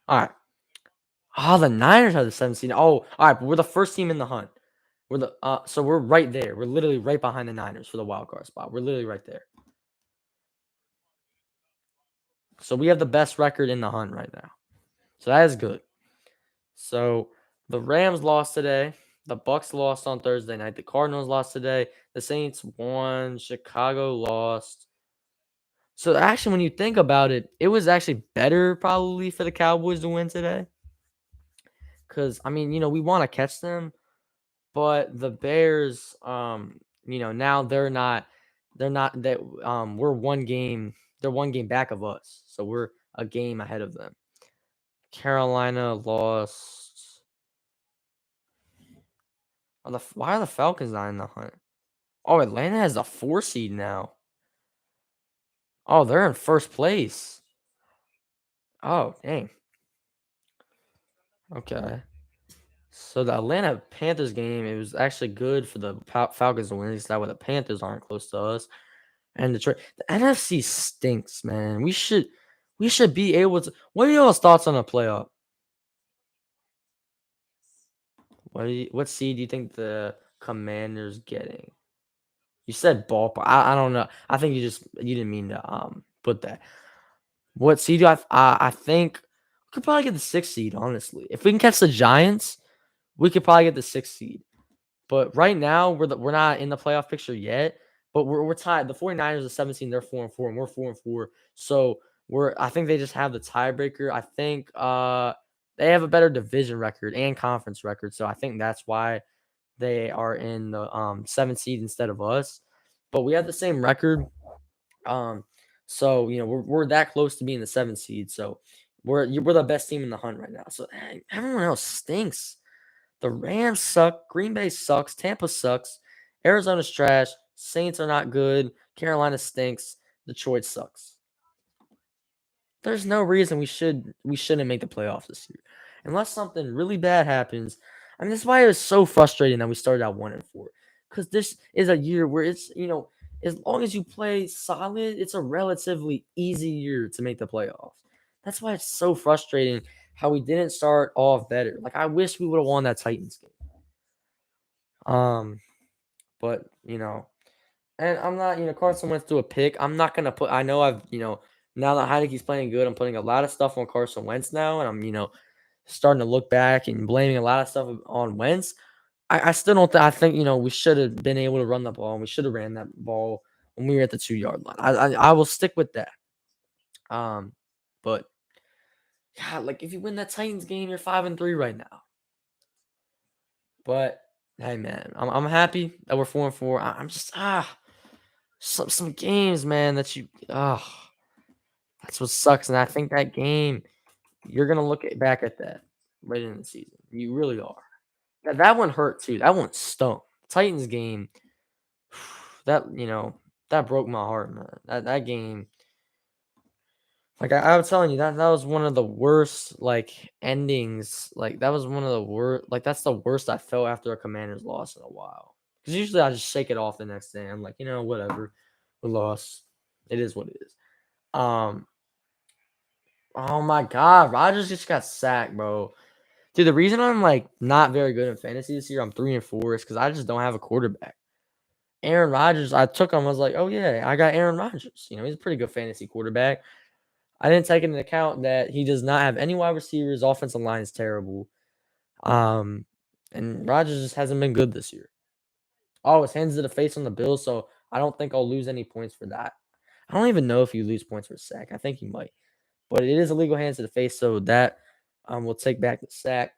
All right. Oh, the Niners have the 17. Oh, all right, but we're the first team in the hunt. So we're right there. We're literally right behind the Niners for the wild card spot. We're literally right there. So we have the best record in the hunt right now. So that is good. So the Rams lost today. The Bucks lost on Thursday night. The Cardinals lost today. The Saints won. Chicago lost. So actually, when you think about it, it was actually better probably for the Cowboys to win today. Cause I mean, we want to catch them, but the Bears, now they're not that we're one game, they're one game back of us. So we're a game ahead of them. Carolina lost. Why are the Falcons not in the hunt? Oh, Atlanta has a 4 seed now. Oh, they're in first place. Oh, dang. Okay. So the Atlanta Panthers game, it was actually good for the Falcons to win. At least that way the Panthers aren't close to us. And the NFC stinks, man. We should be able to. What are y'all's thoughts on the playoff? What seed do you think the Commanders getting? You said ballpark. I don't know. I think you didn't mean to put that. What seed do I think we could probably get the 6th seed, honestly. If we can catch the Giants, we could probably get the 6th seed. But right now, we're not in the playoff picture yet, but we're tied. The 49ers are 17, they're 4-4, and we're 4-4. So I think they just have the tiebreaker. I think they have a better division record and conference record. So I think that's why they are in the 7th seed instead of us. But we have the same record. Um, so we're that close to being the 7th seed. So we're the best team in the hunt right now. So everyone else stinks. The Rams suck. Green Bay sucks. Tampa sucks. Arizona's trash. Saints are not good. Carolina stinks. Detroit sucks. There's no reason we shouldn't make the playoffs this year, unless something really bad happens. I mean, that's why it was so frustrating that we started out 1-4. Because this is a year where as long as you play solid, it's a relatively easy year to make the playoffs. That's why it's so frustrating how we didn't start off better. Like I wish we would have won that Titans game. Um, but and I'm not, Carson Wentz threw a pick. I'm not gonna put. I know now that Heineke's playing good, I'm putting a lot of stuff on Carson Wentz now, and I'm starting to look back and blaming a lot of stuff on Wentz. I still don't. I think we should have been able to run the ball, and we should have ran that ball when we were at the 2 yard line. I will stick with that. But yeah, like if you win that Titans game, you're 5-3 right now. But hey, man, I'm happy that we're 4-4. I'm just some games, man, that's what sucks. And I think that game, you're gonna back at that late in the season. You really are. That one hurt too. That one stunk. Titans game, that that broke my heart, man. That game, like I was telling you, that was one of the worst like endings. Like that was one of the worst. Like that's the worst I felt after a Commanders loss in a while. Because usually I just shake it off the next day. I'm like, whatever, we lost. It is what it is. Um, Oh my God, Rodgers just got sacked, bro. Dude, the reason I'm like not very good in fantasy this year, I'm 3-4, is because I just don't have a quarterback. Aaron Rodgers, I took him. I was like, oh yeah, I got Aaron Rodgers. He's a pretty good fantasy quarterback. I didn't take into account that he does not have any wide receivers. Offensive line is terrible. Um, and Rodgers just hasn't been good this year. Oh, his hands to the face on the Bills, so I don't think I'll lose any points for that. I don't even know if you lose points for a sack. I think you might. But it is illegal hands to the face, so that will take back the sack.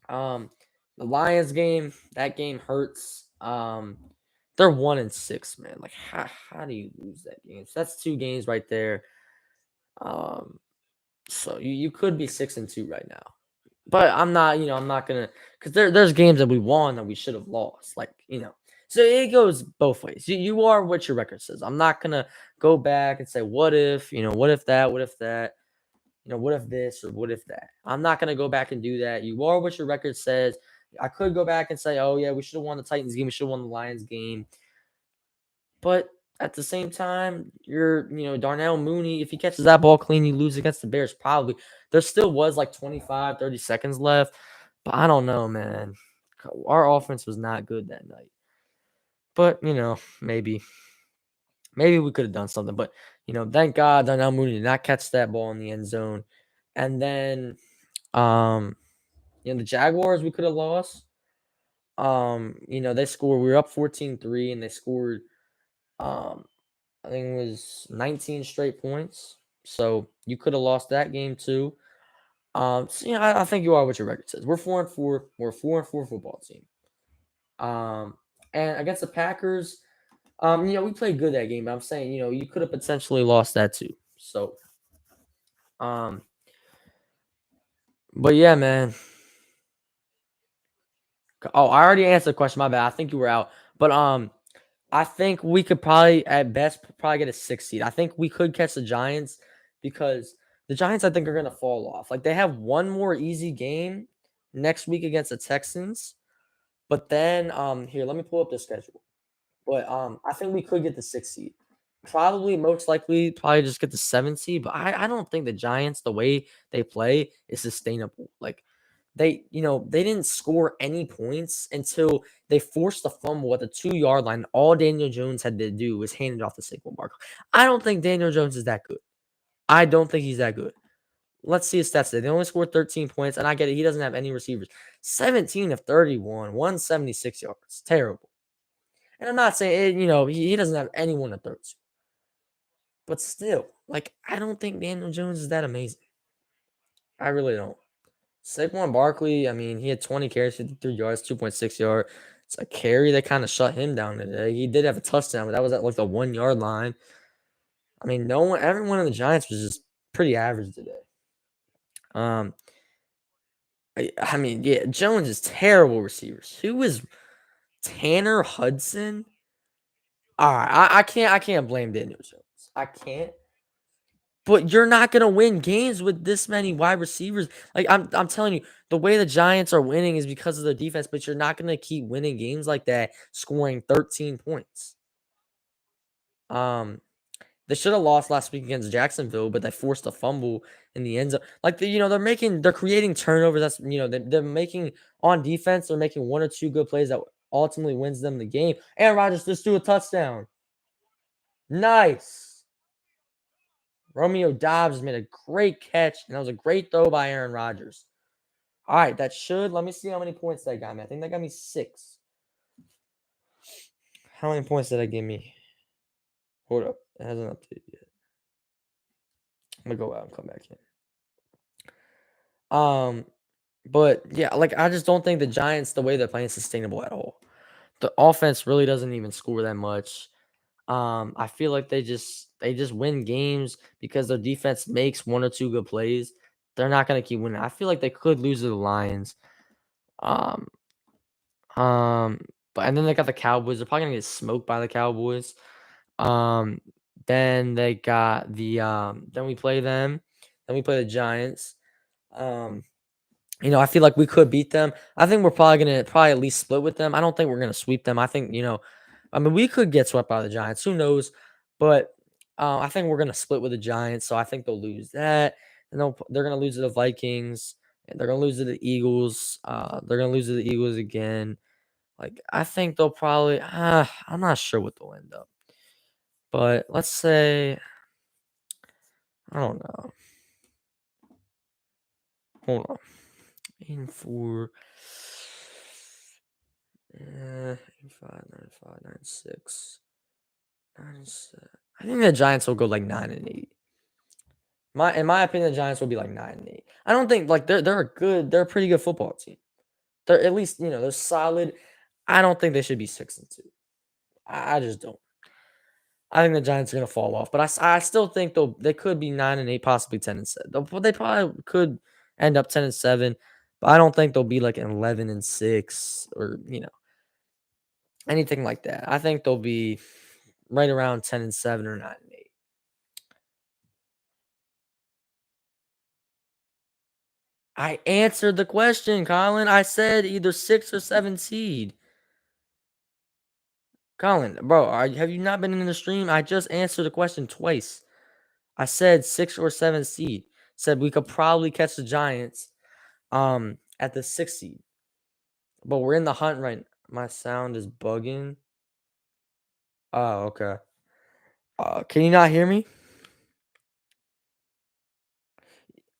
Um, the Lions game, that game hurts. They're 1-6, man. Like how do you lose that game? So that's 2 games right there. Um, so you could be 6-2 right now. But I'm not gonna because there's games that we won that we should have lost. So it goes both ways. You are what your record says. I'm not gonna go back and say what if that, what if that. What if this or what if that? I'm not going to go back and do that. You are what your record says. I could go back and say, oh, yeah, we should have won the Titans game. We should have won the Lions game. But at the same time, Darnell Mooney, if he catches that ball clean, you lose against the Bears, probably. There still was like 25, 30 seconds left. But I don't know, man. Our offense was not good that night. But, maybe. Maybe we could have done something. But, thank God Darnell Mooney did not catch that ball in the end zone. And then the Jaguars we could have lost. They scored. We were up 14-3, and they scored. Um, I think it was 19 straight points. So you could have lost that game too. So yeah, I think you are what your record says. We're 4-4. We're a 4-4 football team. Um, and against the Packers, we played good that game. But I'm saying, you could have potentially lost that too. So, um, but yeah, man. Oh, I already answered the question. My bad. I think you were out. But I think we could probably at best probably get a 6 seed. I think we could catch the Giants because the Giants I think are gonna fall off. Like they have one more easy game next week against the Texans. But then here, let me pull up the schedule. But I think we could get the 6 seed. Probably most likely probably just get the 7 seed. But I don't think the Giants, the way they play, is sustainable. Like they didn't score any points until they forced a fumble at the 2 yard line. All Daniel Jones had to do was hand it off to Saquon Barkley. I don't think Daniel Jones is that good. I don't think he's that good. Let's see his stats today. They only scored 13 points, and I get it. He doesn't have any receivers. 17 of 31, 176 yards. Terrible. And I'm not saying, he doesn't have anyone to throw to. But still, like, I don't think Daniel Jones is that amazing. I really don't. Saquon Barkley, I mean, he had 20 carries, 53 yards, 2.6 yard. It's a carry that kind of shut him down today. He did have a touchdown, but that was at like the 1 yard line. I mean, everyone in the Giants was just pretty average today. Um, I mean, yeah, Jones is terrible receivers. Who is Tanner Hudson? All right, I can't blame Daniel Jones. I can't. But you're not gonna win games with this many wide receivers. Like I'm telling you, the way the Giants are winning is because of their defense, but you're not gonna keep winning games like that, scoring 13 points. Um, they should have lost last week against Jacksonville, but they forced a fumble in the end zone. Like they're creating turnovers. That's they're making on defense. They're making one or two good plays that ultimately wins them the game. Aaron Rodgers just threw a touchdown. Nice. Romeo Dobbs made a great catch, and that was a great throw by Aaron Rodgers. All right, let me see how many points that got me. I think that got me 6. How many points did that give me? Hold up. It hasn't updated yet. I'm gonna go out and come back in. But yeah, like I just don't think the Giants, the way they're playing, is sustainable at all. The offense really doesn't even score that much. I feel like they just win games because their defense makes one or two good plays. They're not gonna keep winning. I feel like they could lose to the Lions. Um, Um, but and then they got the Cowboys. They're probably gonna get smoked by the Cowboys. Um, then they got then we play them. Then we play the Giants. Um, I feel like we could beat them. I think we're probably gonna at least split with them. I don't think we're gonna sweep them. I think, I mean, we could get swept by the Giants. Who knows? But I think we're gonna split with the Giants, so I think they'll lose that. And they're gonna lose to the Vikings. And they're gonna lose to the Eagles. They're gonna lose to the Eagles again. Like, I think they'll probably I'm not sure what they'll end up. But let's say I don't know. Hold on. 8 and 4. 85, 95, 96, 97. I think the Giants will go like 9 and 8. In my opinion, the Giants will be like 9 and 8. I don't think like they're a pretty good football team. They're at least, they're solid. I don't think they should be 6 and 2. I just don't. I think the Giants are gonna fall off, but I still think they could be 9 and 8, possibly 10 and 7. They probably could end up 10 and 7, but I don't think they'll be like an 11 and 6 or anything like that. I think they'll be right around 10 and 7 or 9 and 8. I answered the question, Colin. I said either 6 or 7 seed. Colin, bro, have you not been in the stream? I just answered the question twice. I said 6 or 7 seed. Said we could probably catch the Giants at the 6 seed. But we're in the hunt right. My sound is bugging. Oh, okay. Can you not hear me?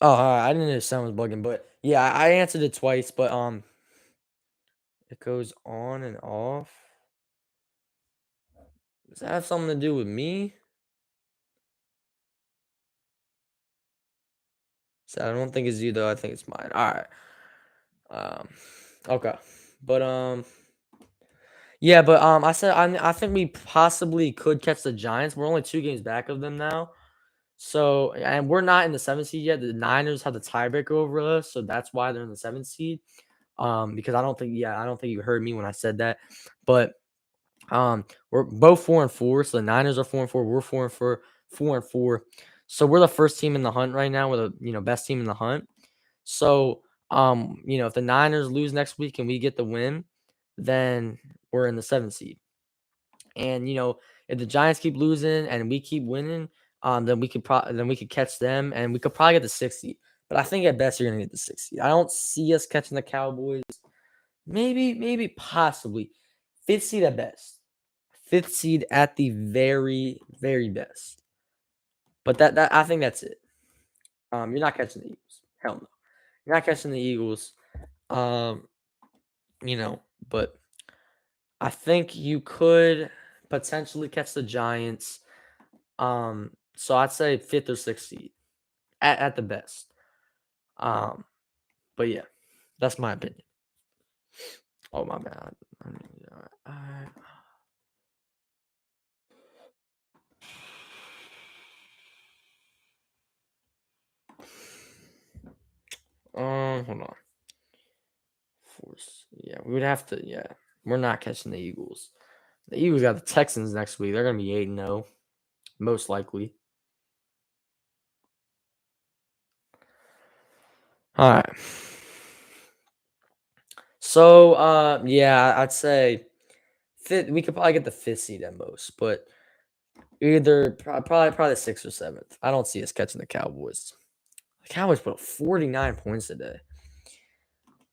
Oh, I didn't know the sound was bugging, but yeah, I answered it twice, but it goes on and off. Does that have something to do with me? So I don't think it's you though. I think it's mine. All right. Um. Okay. But yeah. But I said I think we possibly could catch the Giants. We're only 2 games back of them now. So and we're not in the 7th seed yet. The Niners have the tiebreaker over us, so that's why they're in the 7th seed. Because I don't think you heard me when I said that. But we're both 4-4. So the Niners are 4-4. We're 4-4, 4-4. So we're the first team in the hunt right now. We're the best team in the hunt. So if the Niners lose next week and we get the win, then we're in the 7th seed. And if the Giants keep losing and we keep winning, then we could catch them and we could probably get the 6th seed. But I think at best you're gonna get the 6th seed. I don't see us catching the Cowboys. Maybe, possibly 5th seed at best. 5th seed at the very, very best. But that I think that's it. You're not catching the Eagles. Hell no. You're not catching the Eagles. Um, but I think you could potentially catch the Giants. So I'd say 5th or 6th seed at the best. Um, but yeah, that's my opinion. Oh my bad. I- Hold on. Force. Yeah, we would have to. Yeah, we're not catching the Eagles. The Eagles got the Texans next week. They're gonna be 8-0, most likely. All right. So, yeah, I'd say fifth. We could probably get the 5th seed at most, but either probably 6th or 7th. I don't see us catching the Cowboys. The Cowboys put up 49 points today.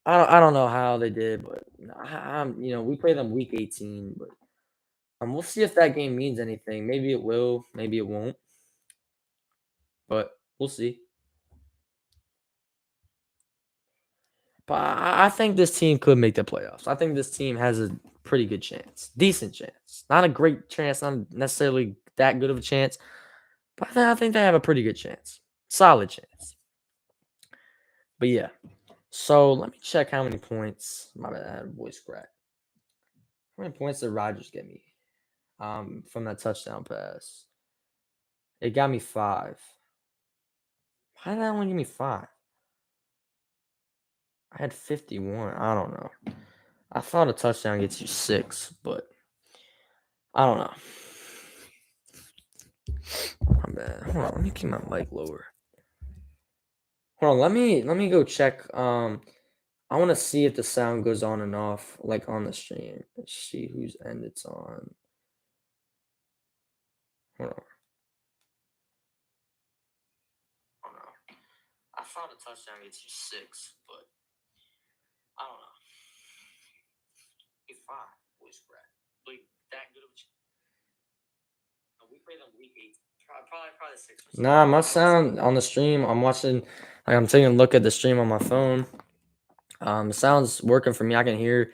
I don't know how they did, but we play them week 18, but we'll see if that game means anything. Maybe it will, maybe it won't, but we'll see. But I think this team could make the playoffs. I think this team has a pretty good chance, decent chance, not a great chance, not necessarily that good of a chance, but I think they have a pretty good chance, solid chance. But yeah, so let me check how many points. My bad, I had a voice crack. How many points did Rodgers get me? From that touchdown pass, it got me 5. Why did that only give me 5? I had 51. I don't know. I thought a touchdown gets you 6, but I don't know. My bad. Hold on, let me keep my mic lower. Hold on, let me go check. I want to see if the sound goes on and off, like on the stream. Let's see whose end it's on. Hold on. Oh no. I thought a touchdown gets you 6, but I don't know. It's 5. Voice crack. Like that good of a. We play them week 8. Probably 6 or 7. Nah, my sound on the stream. I'm watching. Like I'm taking a look at the stream on my phone. The sound's working for me. I can hear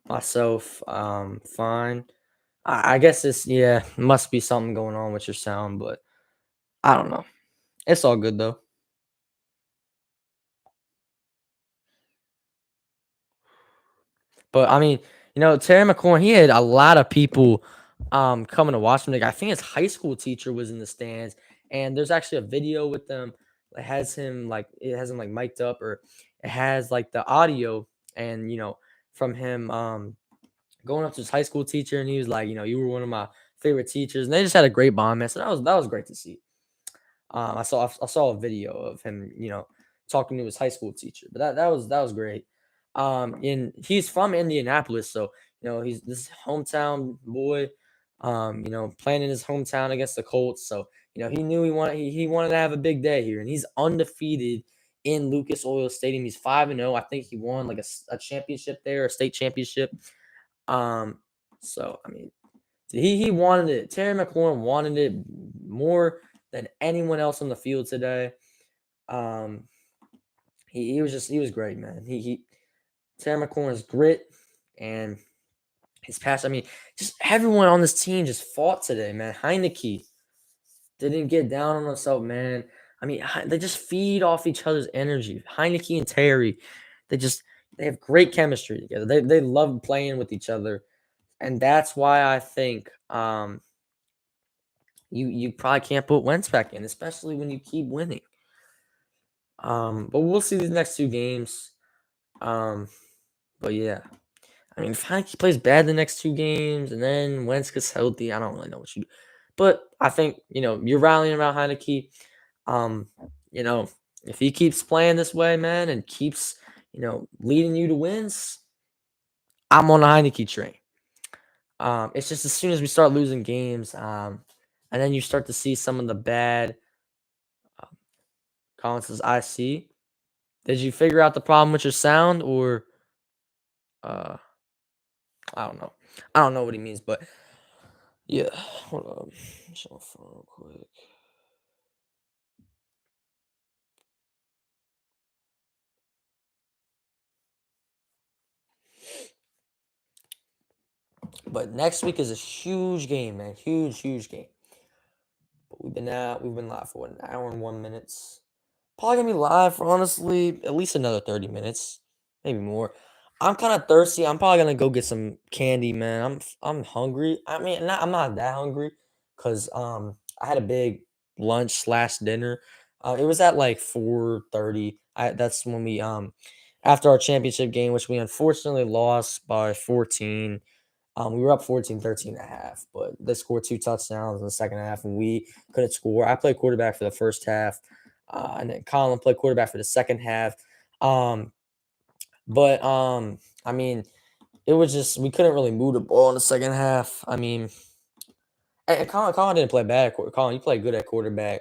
myself fine. I guess it's yeah, must be something going on with your sound, but I don't know. It's all good though. But I mean, Terry McLaurin, he had a lot of people coming to watch him. Like I think his high school teacher was in the stands, and there's actually a video with them that has him like mic'd up, or it has like the audio and from him going up to his high school teacher, and he was like, you were one of my favorite teachers, and they just had a great bond, man. So that was great to see. I saw a video of him, talking to his high school teacher, but that was great. And he's from Indianapolis, so he's this hometown boy. Playing in his hometown against the Colts, so he knew he wanted to have a big day here, and he's undefeated in Lucas Oil Stadium. He's 5-0. I think he won like a championship there, a state championship. Um, so I mean, he wanted it. Terry McLaurin wanted it more than anyone else on the field today. Um, he was great, man. He Terry McLaurin's grit and his passion. I mean, just everyone on this team just fought today, man. Heineke didn't get down on himself, man. I mean, they just feed off each other's energy. Heineke and Terry, they just they have great chemistry together. They love playing with each other, and that's why I think you probably can't put Wentz back in, especially when you keep winning. But we'll see these next two games. Um, but yeah, I mean, if Heineke plays bad the next two games and then Wentz gets healthy, I don't really know what you do. But I think you're rallying around Heineke. Um, you know, if he keeps playing this way, man, and keeps leading you to wins, I'm on the Heineke train. It's just as soon as we start losing games, and then you start to see some of the bad comments I see. Did you figure out the problem with your sound, or uh, I don't know. I don't know what he means, but yeah. Hold on, show my phone real quick. But next week is a huge game, man. Huge, huge game. But we've been live for an hour and 1 minutes. Probably gonna be live for honestly at least another 30 minutes, maybe more. I'm kind of thirsty. I'm probably gonna go get some candy, man. I'm hungry. I mean, I'm not that hungry because I had a big lunch slash dinner. It was at like 4:30. That's when we after our championship game, which we unfortunately lost by 14. We were up 14-13 and a half, but they scored two touchdowns in the second half, and we couldn't score. I played quarterback for the first half, and then Colin played quarterback for the second half. Um, but I mean, it was just we couldn't really move the ball in the second half. I mean, and Colin didn't play bad. Colin, you played good at quarterback,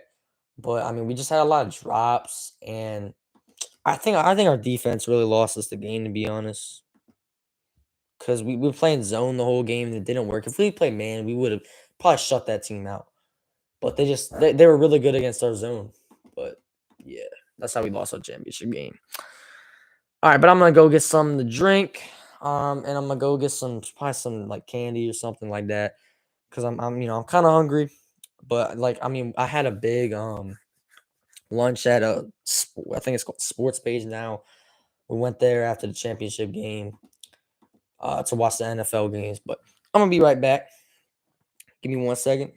but I mean, we just had a lot of drops, and I think our defense really lost us the game, to be honest. Because we were playing zone the whole game and it didn't work. If we played man, we would have probably shut that team out. But they were really good against our zone. But yeah, that's how we lost our championship game. All right, but I'm gonna go get something to drink. And I'm gonna go get probably some like candy or something like that. Cause I'm kind of hungry. But like I mean, I had a big lunch at I think it's called Sports Page now. We went there after the championship game to watch the NFL games. But I'm gonna be right back. Give me 1 second.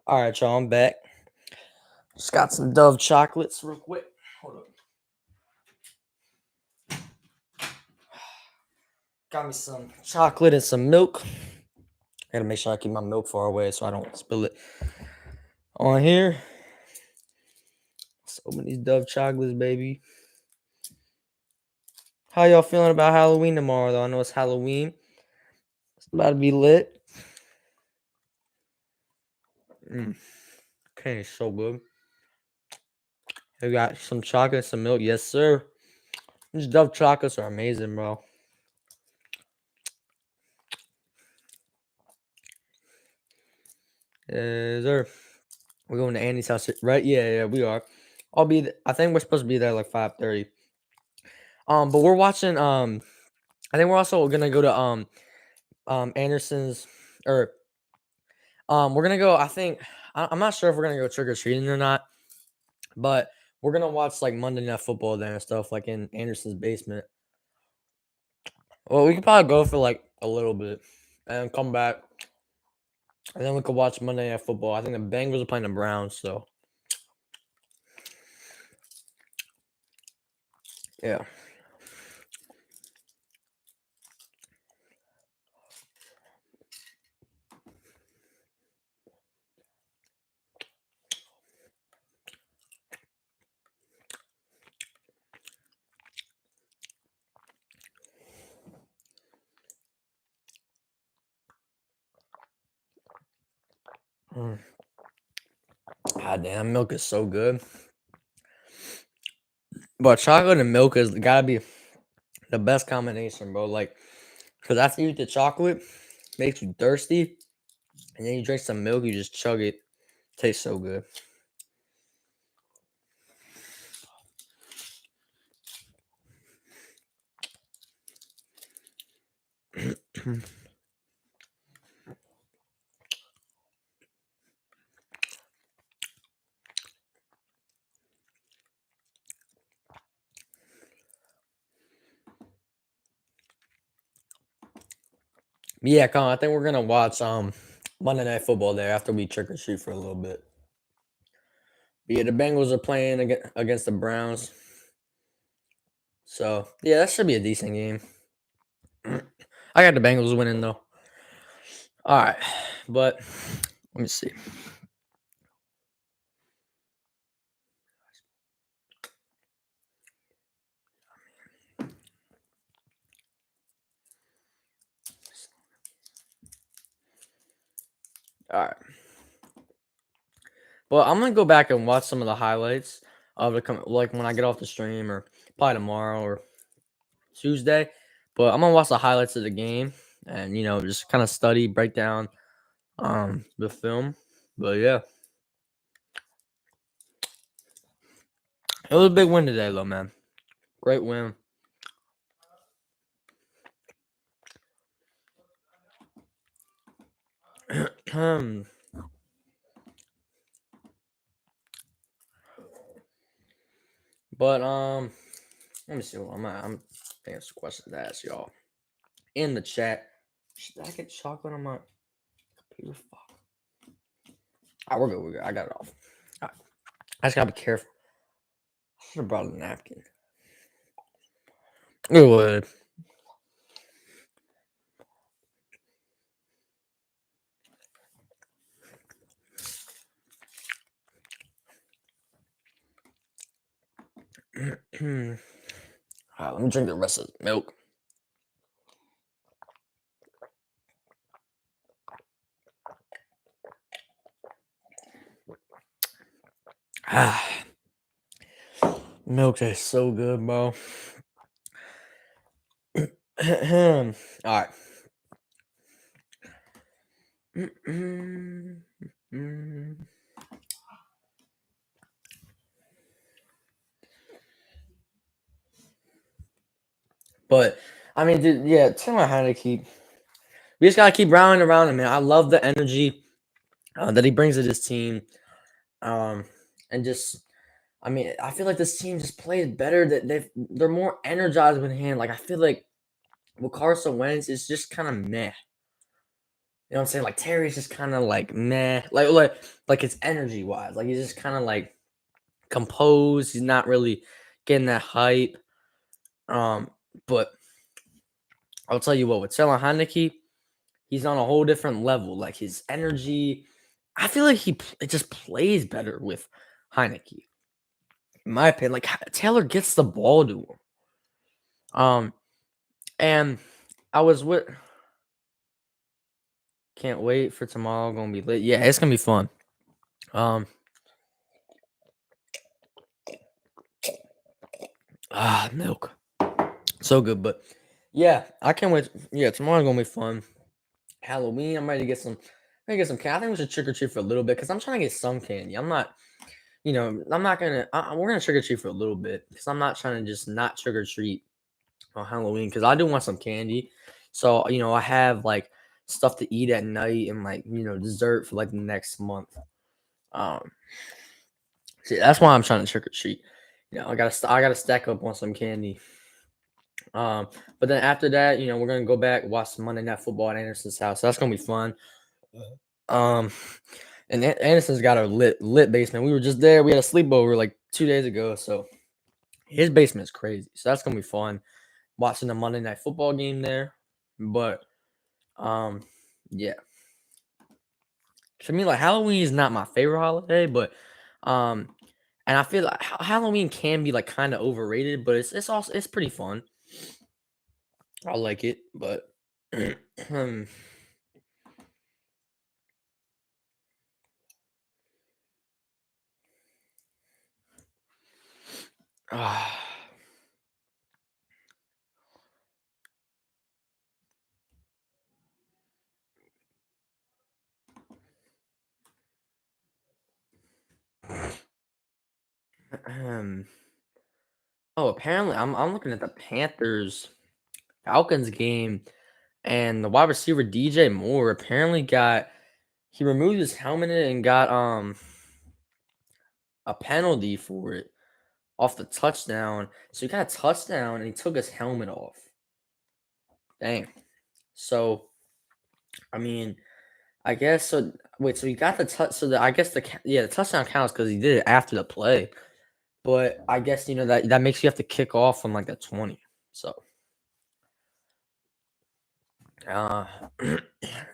All right, y'all, I'm back. Just got some Dove chocolates real quick. Hold up. Got me some chocolate and some milk. Gotta make sure I keep my milk far away so I don't spill it on here. Let's open these Dove chocolates, baby. How y'all feeling about Halloween tomorrow, though? I know it's Halloween. It's about to be lit. Okay, so good. We got some chocolate, some milk. Yes, sir. These Dove chocolates are amazing, bro. Yes, sir. We're going to Andy's house, right? Yeah, we are. I think we're supposed to be there like 5:30. But we're watching. I think we're also gonna go to Anderson's, or we're gonna go. I'm not sure if we're gonna go trick or treating or not, but we're gonna watch like Monday Night Football there and stuff, like in Anderson's basement. Well, we could probably go for like a little bit and come back, and then we could watch Monday Night Football. I think the Bengals are playing the Browns, so yeah. Mm. God damn, milk is so good. But chocolate and milk is gotta be the best combination, bro. Like, cause after you eat the chocolate, makes you thirsty, and then you drink some milk, you just chug it. Tastes so good. Yeah, Colin, I think we're gonna watch Monday Night Football there after we trick or treat for a little bit. But yeah, the Bengals are playing against the Browns, so yeah, that should be a decent game. I got the Bengals winning though. All right, but let me see. All right, well, I'm gonna go back and watch some of the highlights of like when I get off the stream, or probably tomorrow or Tuesday. But I'm gonna watch the highlights of the game and just kind of study, break down the film. But yeah, it was a big win today, though, man. Great win. But let me see. I'm thinking of some questions to ask y'all in the chat. Should I get chocolate on my computer? Fuck. All right, we're good. We're good. I got it off. All right. I just gotta be careful. I should have brought a napkin. It would. All right, let me drink the rest of the milk. Ah, milk tastes so good, bro. All right. But I mean, dude, yeah, tell me how to keep. We just gotta keep rallying around him, man. I love the energy that he brings to this team, and just, I mean, I feel like this team just plays better. That they're more energized with him. Like I feel like with Carson Wentz, it's just kind of meh. You know what I'm saying? Like Terry's just kind of like meh. Like it's energy wise. Like he's just kind of like composed. He's not really getting that hype. But I'll tell you what, with Taylor Heineke, He's on a whole different level. Like his energy, I feel like it just plays better with Heineke. In my opinion, like Taylor gets the ball to him. Um, and I was with. Can't wait for tomorrow. Gonna be lit. Yeah, it's gonna be fun. Um, milk, so good. But yeah, I can't wait. Yeah, tomorrow's gonna be fun. Halloween, I'm ready to get some. I'm get some candy. I think we should trick or treat for a little bit because I'm trying to get some candy. I'm not, I'm not gonna. We're gonna trick or treat for a little bit because I'm not trying to just not trick or treat on Halloween because I do want some candy. So I have like stuff to eat at night and like dessert for like the next month. Um, See, that's why I'm trying to trick or treat. I gotta stack up on some candy. Um, but then after that, we're gonna go back watch some Monday Night Football at Anderson's house. So that's gonna be fun. Um, and Anderson's got a lit basement. We were just there. We had a sleepover like 2 days ago. So his basement is crazy. So that's gonna be fun watching the Monday Night Football game there. But um, yeah. To me, like Halloween is not my favorite holiday, but um, and I feel like Halloween can be like kind of overrated, but it's also it's pretty fun. I like it, but ah, oh, apparently I'm looking at the Panthers Falcons game, and the wide receiver DJ Moore apparently got he removed his helmet and got a penalty for it off the touchdown. So he got a touchdown and he took his helmet off. Dang. So I mean, I guess so. Wait, so he got the touch. So I guess the touchdown counts because he did it after the play. But I guess that makes you have to kick off from like the 20. So uh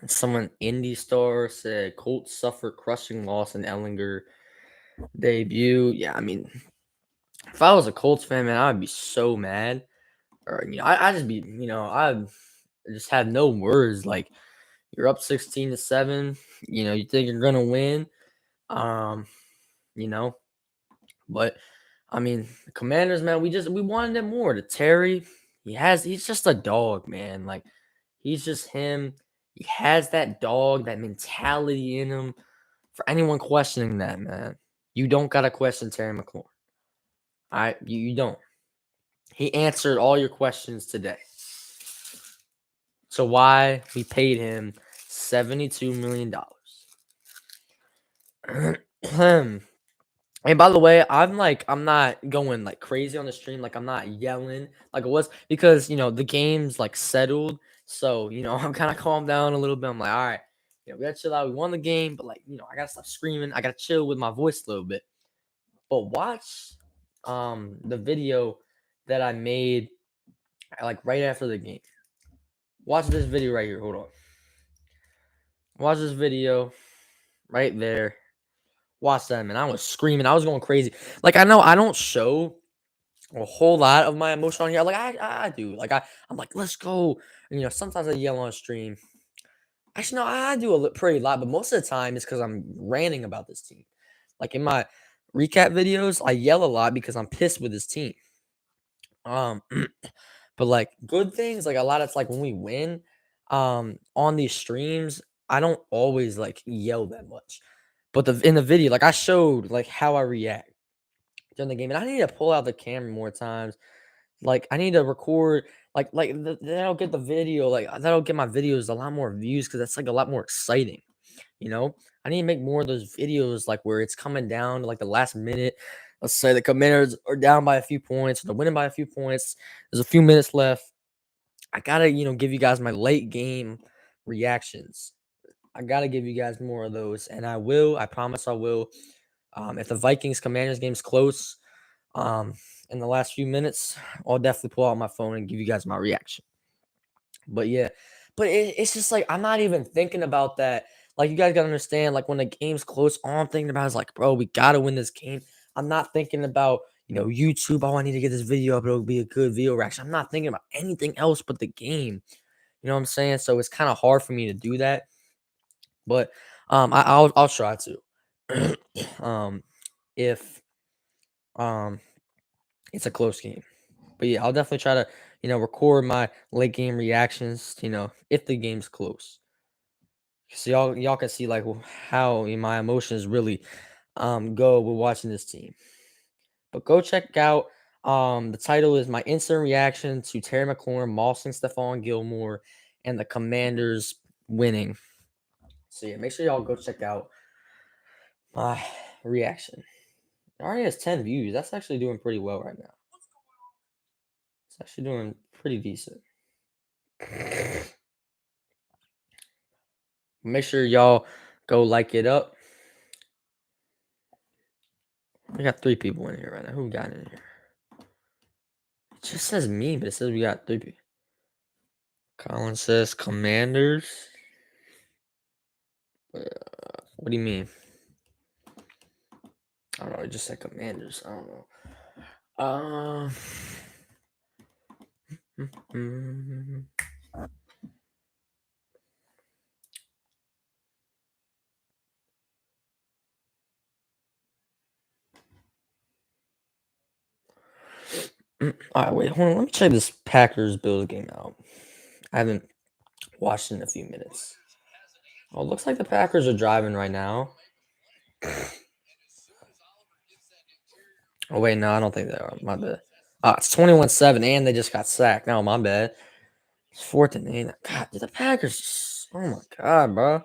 someone Indie Star said Colts suffer crushing loss in Ellinger debut. Yeah, I mean, if I was a Colts fan, man, I would be so mad. Or I just be I just have no words. Like you're up 16-7. You think you're gonna win. Um, you know, but I mean, the Commanders, man, we wanted it more. To Terry, he's just a dog, man. Like he's just him. He has that dog, that mentality in him. For anyone questioning that, man, you don't gotta question Terry McLaurin. All right, you don't. He answered all your questions today. So why we paid him $72 million? And by the way, I'm not going like crazy on the stream. Like I'm not yelling like it was because the game's like settled. So I'm kind of calmed down a little bit. I'm like, all right, we gotta chill out. We won the game, but like I gotta stop screaming. I gotta chill with my voice a little bit. But watch the video that I made like right after the game. Watch this video right here. Hold on. Watch this video right there. Watch that, man. I was screaming. I was going crazy. Like I know I don't show a whole lot of my emotion on here. Like I do. Like I'm like, let's go. And, sometimes I yell on stream. Actually, no, I do pretty lot, but most of the time it's because I'm ranting about this team. Like in my recap videos, I yell a lot because I'm pissed with this team. Um, but like good things, like a lot of it's like when we win, on these streams, I don't always like yell that much. But in the video, like I showed like how I react during the game, and I need to pull out the camera more times. Like I need to record, that'll get the video, like that'll get my videos a lot more views because that's like a lot more exciting. You know, I need to make more of those videos like where it's coming down to like the last minute. Let's say the Commanders are down by a few points, or they're winning by a few points. There's a few minutes left. I gotta, give you guys my late game reactions. I gotta give you guys more of those, and I will. I promise I will. If the Vikings Commanders game's close, um, in the last few minutes, I'll definitely pull out my phone and give you guys my reaction. But yeah, But it's just like I'm not even thinking about that. Like you guys gotta understand, like when the game's close, all I'm thinking about is like, bro, we gotta win this game. I'm not thinking about YouTube. Oh, I need to get this video up. It'll be a good video reaction. I'm not thinking about anything else but the game. You know what I'm saying? So it's kind of hard for me to do that. But I'll try to. um, if um it's a close game. But yeah, I'll definitely try to record my late game reactions. If the game's close. So y'all can see like how my emotions really go with watching this team. But go check out the title is my instant reaction to Terry McLaurin mossing Stephon Gilmore and the Commanders winning. So yeah, make sure y'all go check out my reaction. It already has 10 views. That's actually doing pretty well right now. It's actually doing pretty decent. Make sure y'all go like it up. We got 3 people in here right now. Who got in here? It just says me, but it says we got 3 people. Colin says Commanders. What do you mean? I don't know. It just said Commanders. I don't know. All right, wait, hold on. Let me check this Packers Bills game out. I haven't watched it in a few minutes. Oh, it looks like the Packers are driving right now. Oh wait, no, I don't think they are. My bad. It's 21-7, and they just got sacked. No, my bad. It's 4th and 8. God, the Packers. Oh my god, bro.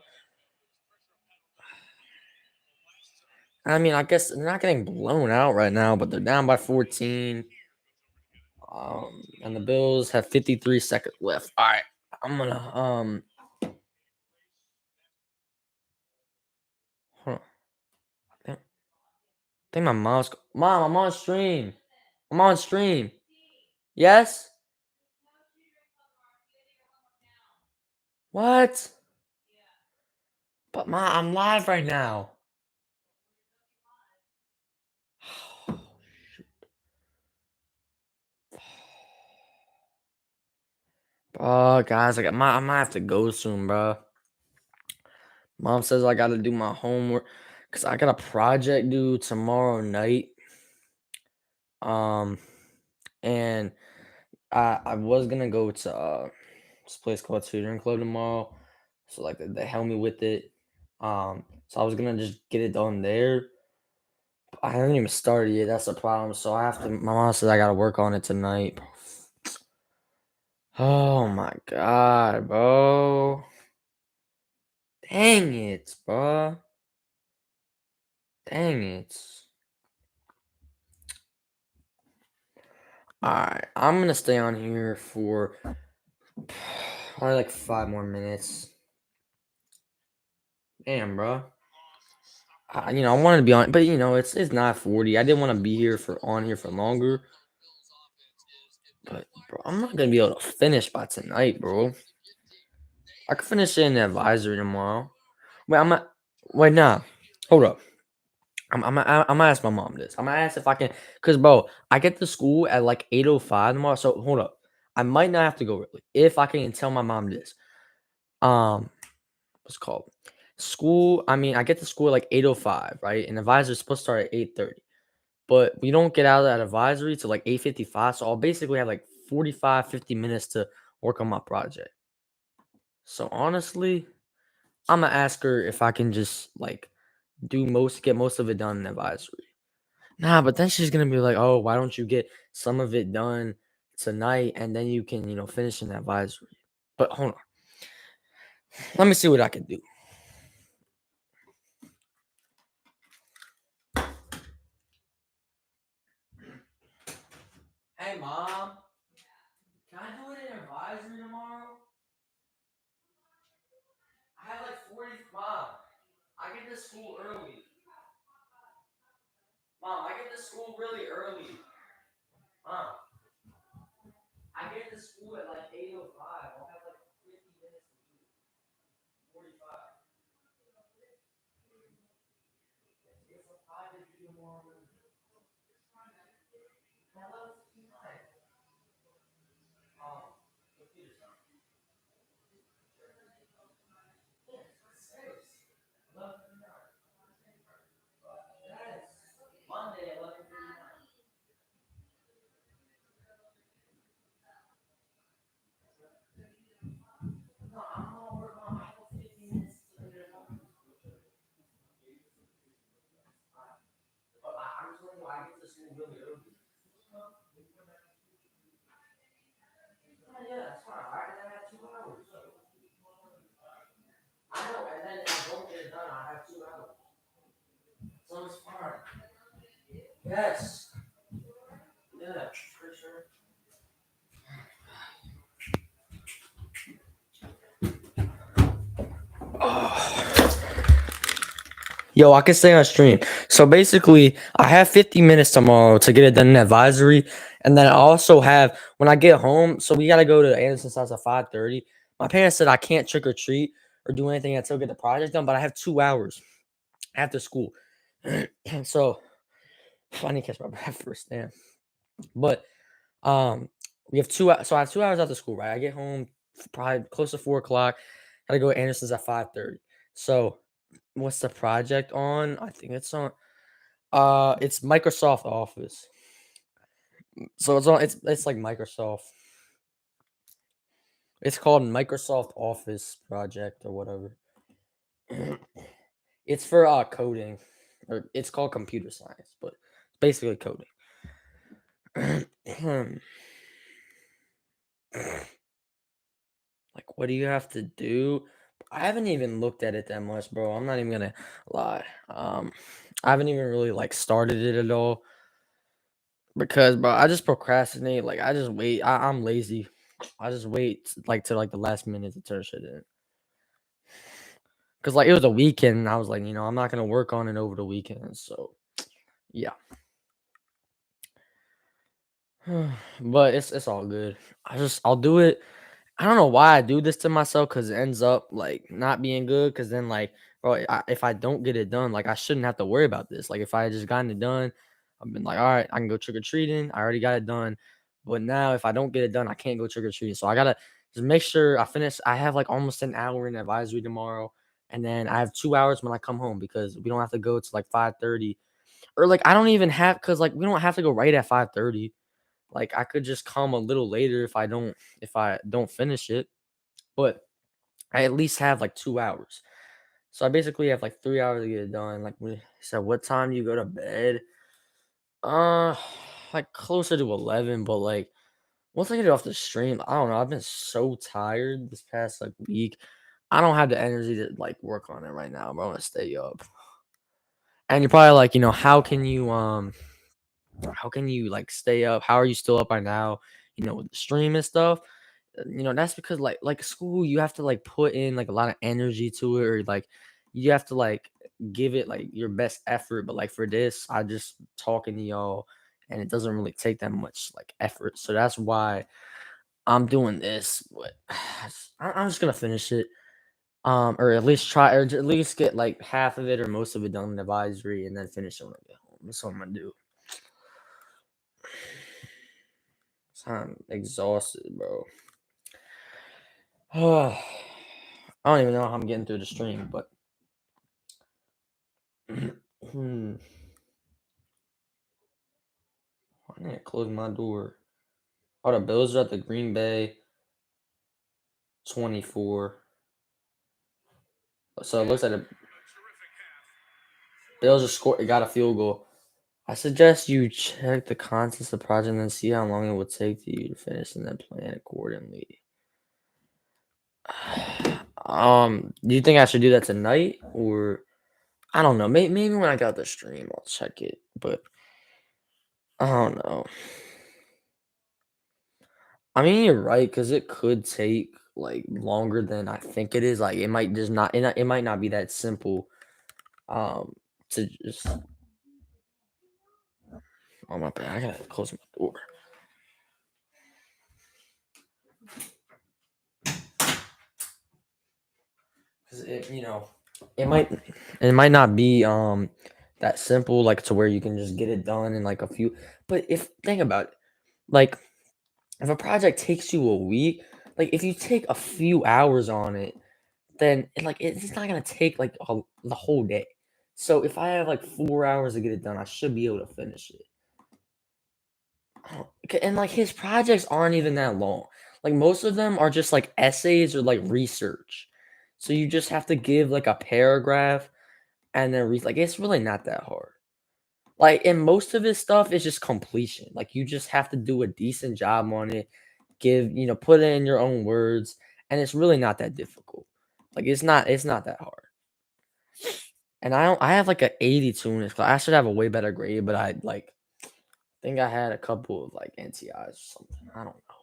I mean, I guess they're not getting blown out right now, but they're down by 14. And the Bills have 53 seconds left. All right, I'm gonna hold on. I think my mom. I'm on stream. I'm on stream. Yes. What? But ma, I'm live right now. Oh, guys, I might have to go soon, bro. Mom says I got to do my homework because I got a project due tomorrow night. Um, and I was gonna go to this place called Tutoring Club tomorrow, so like they help me with it. So I was gonna just get it done there. I haven't even started yet. That's the problem. So I have to. My mom says I gotta work on it tonight. Oh my god, bro! Dang it, bro! Dang it! All right, I'm gonna stay on here for probably like 5 more minutes. Damn, bro. I wanted to be on, but it's not 40. I didn't want to be here for on here for longer. But bro, I'm not gonna be able to finish by tonight, bro. I could finish it in the advisory tomorrow. Wait, I'm not. Wait, nah. Hold up. I'm gonna ask my mom this. I'm gonna ask if I can, cause bro, I get to school at like 8:05 tomorrow. So hold up. I might not have to go early if I can tell my mom this. What's it called? School. I mean, I get to school at like 8:05, right? And advisory is supposed to start at 8:30. But we don't get out of that advisory till like 8:55. So I'll basically have like 45, 50 minutes to work on my project. So honestly, I'm gonna ask her if I can just like get most of it done in advisory. Nah, but then she's gonna be like, "Oh, why don't you get some of it done tonight and then you can, finish in advisory?" But hold on, let me see what I can do. Hey, mom, can I do it in advisory tomorrow? I have like 40. Mom, I get to school early. Mom, I get to school really early. Mom, I get to school at like 8:05. I'll have like 50 minutes. Yes. Yeah, for sure. Yo, I can stay on stream. So basically, I have 50 minutes tomorrow to get it done in advisory. And then I also have when I get home, so we gotta go to Anderson's house at 5:30. My parents said I can't trick or treat or do anything until get the project done, but I have 2 hours after school. So I need to catch my breath first, damn. But we have so I have 2 hours after school, right? I get home probably close to 4 o'clock. Gotta go to Anderson's at 5:30. So what's the project on? I think it's Microsoft Office. So it's like Microsoft. It's called Microsoft Office project or whatever. It's for coding. Or it's called computer science, but it's basically coding. Like, what do you have to do? I haven't even looked at it that much, bro. I'm not even gonna lie. I haven't even really like started it at all because, bro, I just procrastinate. Like, I just wait. I'm lazy. I just wait like to like the last minute to turn shit in. Cause like it was a weekend, and I was like, I'm not gonna work on it over the weekend. So yeah, but it's all good. I'll do it. I don't know why I do this to myself because it ends up like not being good. Because then like, bro, if I don't get it done, like I shouldn't have to worry about this. Like if I had just gotten it done, I've been like, all right, I can go trick or treating. I already got it done. But now if I don't get it done, I can't go trick or treating. So I gotta just make sure I finish. I have like almost an hour in advisory tomorrow, and then I have 2 hours when I come home because we don't have to go to like 5:30 or like I don't even have because like we don't have to go right at 5:30. Like I could just come a little later if I don't finish it, but I at least have like 2 hours. So I basically have like 3 hours to get it done. Like we said, what time do you go to bed? Uh, like closer to 11. But like once I get it off the stream, I don't know. I've been so tired this past like week. I don't have the energy to like work on it right now. But I'm gonna stay up. And you're probably like, how can you like stay up? How are you still up by now? With the stream and stuff. That's because like school, you have to like put in like a lot of energy to it, or like you have to like give it like your best effort. But like for this, I just talking to y'all, and it doesn't really take that much like effort. So that's why I'm doing this. But I'm just gonna finish it. Or at least try, or at least get like half of it or most of it done in advisory, and then finish it when I get home. That's what I'm gonna do. I'm exhausted, bro. I don't even know how I'm getting through the stream, but hmm, I need to close my door. Oh, the Bills are at the Green Bay 24. So it looks like the Bills just scored. Got a field goal. I suggest you check the contents of the project and then see how long it will take to you to finish, and then plan accordingly. Do you think I should do that tonight, or I don't know? Maybe when I got the stream, I'll check it. But I don't know. I mean, you're right because it could take like longer than I think it is. Like it might just not. It might not be that simple. To just. Oh my bad. I gotta close my door. Because it might not be that simple, like to where you can just get it done in like a few. But if think about it, like if a project takes you a week, like if you take a few hours on it, then it's not gonna take like the whole day. So if I have like 4 hours to get it done, I should be able to finish it. And like his projects aren't even that long. Like most of them are just like essays or like research. So you just have to give like a paragraph and then read. Like it's really not that hard. Like and most of his stuff is just completion. Like you just have to do a decent job on it. Put it in your own words, and it's really not that difficult. Like it's not that hard. And I have like a 82 in this class. I should have a way better grade, but I like think I had a couple of like NTIs or something. I don't know.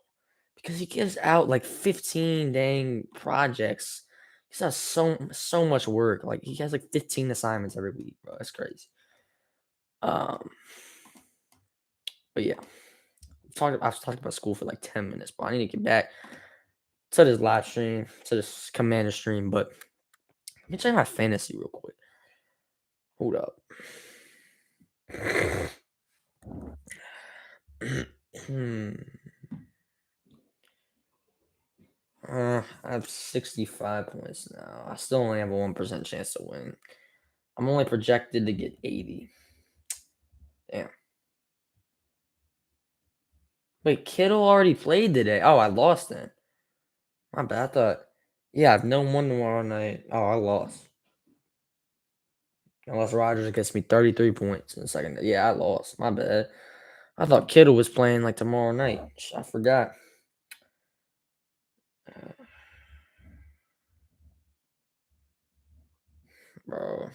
Because he gives out like 15 dang projects. He has so much work. Like he has like 15 assignments every week, bro. That's crazy. Um, but yeah, I've talked about school for like 10 minutes, but I need to get back to this live stream, to this commander stream. But let me check my fantasy real quick. Hold up. Hmm. I have 65 points now. I still only have a 1% chance to win. I'm only projected to get 80. Damn. Wait, Kittle already played today. Oh, I lost then. My bad. I thought, yeah, I've no one tomorrow night. Oh, I lost. Unless Rodgers gets me 33 points in the second. Yeah, I lost. My bad. I thought Kittle was playing like tomorrow night. I forgot. Bro.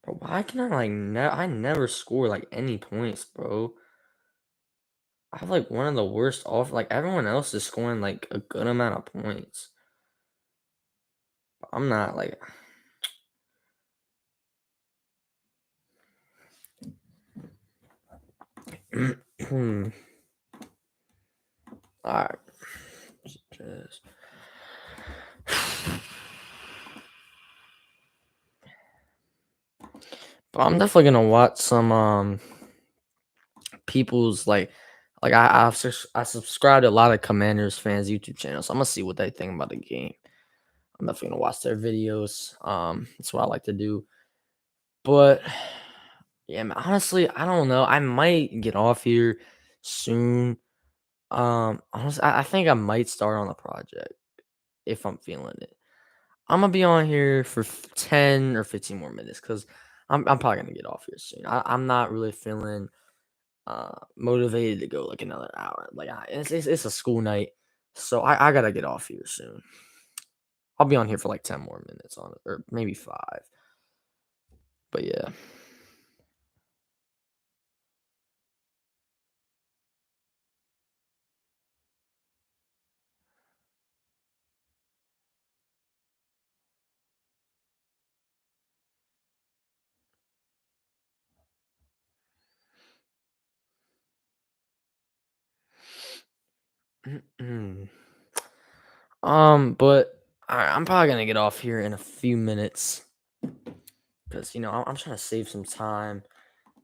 But why can I like I never score like any points, bro? I have like one of the worst off. Like everyone else is scoring like a good amount of points. I'm not like. All right. Just- But I'm definitely gonna watch some people's like I subscribe to a lot of Commanders fans YouTube channels. So I'm gonna see what they think about the game. I'm definitely gonna watch their videos. That's what I like to do. But yeah, man, honestly, I don't know. I might get off here soon. Honestly, I think I might start on the project if I'm feeling it. I'm gonna be on here for 10 or 15 more minutes because I'm probably gonna get off here soon. I'm not really feeling motivated to go like another hour. Like it's a school night, so I gotta get off here soon. I'll be on here for like 10 more minutes on it, or maybe 5. But yeah. But I'm probably gonna get off here in a few minutes because I'm trying to save some time.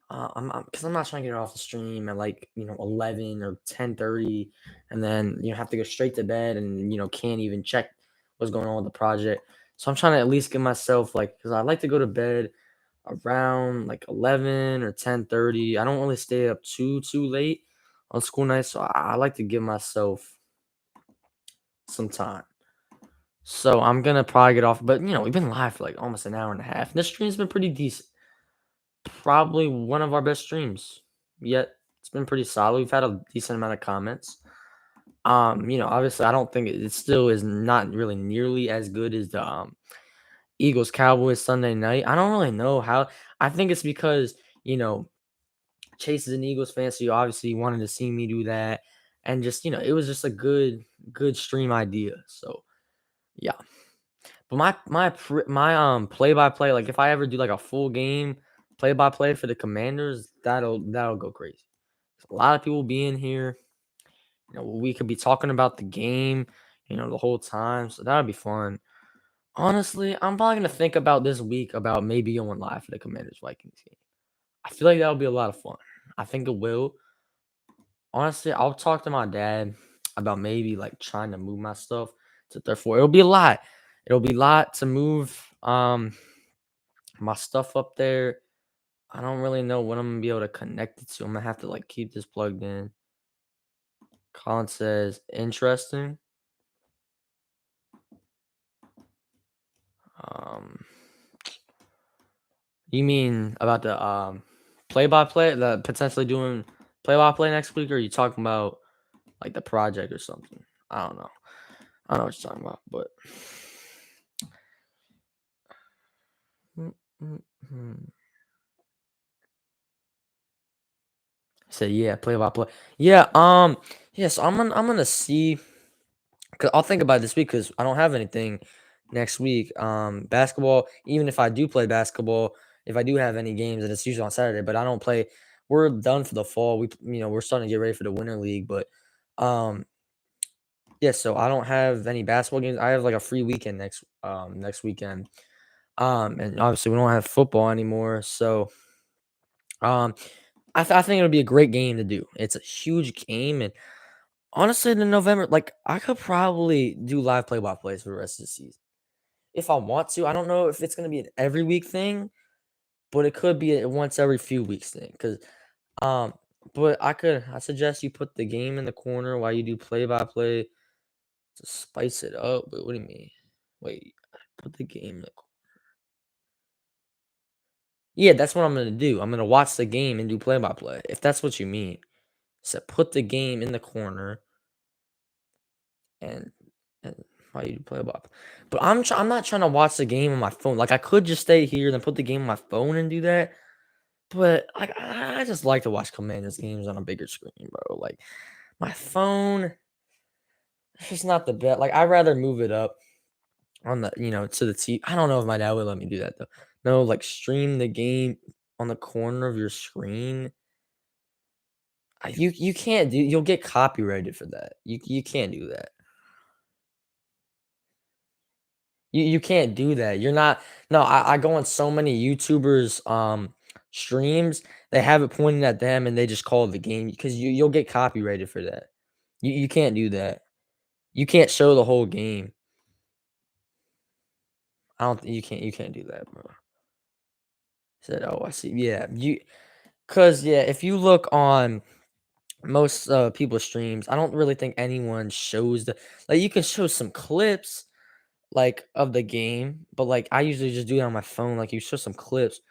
Because I'm not trying to get off the stream at like 11 or 10:30, and then have to go straight to bed and can't even check what's going on with the project. So I'm trying to at least give myself like because I like to go to bed around like 11 or 10:30. I don't really stay up too late on school nights, so I like to give myself some time. So I'm gonna probably get off, but we've been live for like almost an hour and a half. And this stream's been pretty decent. Probably one of our best streams yet. It's been pretty solid. We've had a decent amount of comments. Obviously I don't think it still is not really nearly as good as the Eagles Cowboys Sunday night. I don't really know how. I think it's because, Chase is an Eagles fan, so you obviously wanted to see me do that. And just, it was just a good stream idea. So yeah. But my play by play, like if I ever do like a full game play by play for the Commanders, that'll go crazy. A lot of people be in here. We could be talking about the game, the whole time. So that'll be fun. Honestly, I'm probably gonna think about this week about maybe going live for the Commanders Vikings game. I feel like that'll be a lot of fun. I think it will. Honestly, I'll talk to my dad about maybe like trying to move my stuff to third floor. It'll be a lot. It'll be a lot to move my stuff up there. I don't really know what I'm gonna be able to connect it to. I'm gonna have to like keep this plugged in. Colin says, interesting. Um, you mean about the play by play, the potentially doing play by play next week, or are you talking about like the project or something? I don't know. I don't know what you're talking about, but Mm, mm, mm. So yeah, play by play. Yeah, yeah. So I'm gonna see. Cause I'll think about it this week because I don't have anything next week. Basketball. Even if I do play basketball, if I do have any games, and it's usually on Saturday, but I don't play. We're done for the fall. We're starting to get ready for the winter league, but um, yeah. So I don't have any basketball games. I have like a free weekend next weekend. And obviously we don't have football anymore, so um, I think it'll be a great game to do. It's a huge game, and honestly, in November, like I could probably do live play by plays for the rest of the season if I want to. I don't know if it's gonna be an every week thing, but it could be a once every few weeks thing. Cause um, but I suggest you put the game in the corner while you do play by play to spice it up. But what do you mean? Wait, put the game in the Yeah, that's what I'm gonna do. I'm gonna watch the game and do play by play. If that's what you mean. So put the game in the corner and and why you play by play. But I'm not trying to watch the game on my phone. Like I could just stay here and then put the game on my phone and do that. But like I just like to watch Commanders games on a bigger screen, bro. Like my phone, it's just not the best. Like I'd rather move it up on the to the T. I don't know if my dad would let me do that though. No, like stream the game on the corner of your screen. You can't do. You'll get copyrighted for that. You can't do that. You can't do that. You're not No, I go on so many YouTubers, streams, they have it pointing at them and they just call it the game because you'll get copyrighted for that. You can't do that. You can't show the whole game. I don't think you can't do that, bro. Said, "Oh, I see." Yeah, cause yeah, if you look on most, people's streams, I don't really think anyone shows like, you can show some clips, like, of the game, but, like, I usually just do it on my phone, like, you show some clips.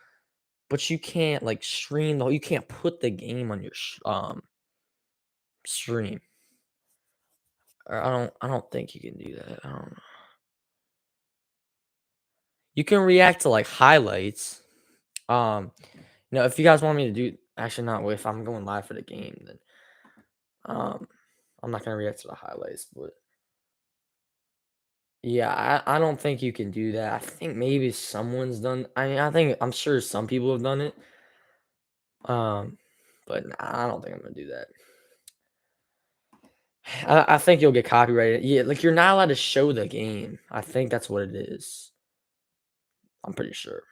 But you can't, like, stream the whole you can't put the game on your stream. Or I don't think you can do that. I don't know. You can react to, like, highlights. Um, if you guys want me to do actually, not, if I'm going live for the game, then, um, I'm not gonna react to the highlights, but yeah, I don't think you can do that. I think maybe someone's done I'm sure some people have done it. Um, but nah, I don't think I'm gonna do that. I think you'll get copyrighted. Yeah, like you're not allowed to show the game. I think that's what it is. I'm pretty sure.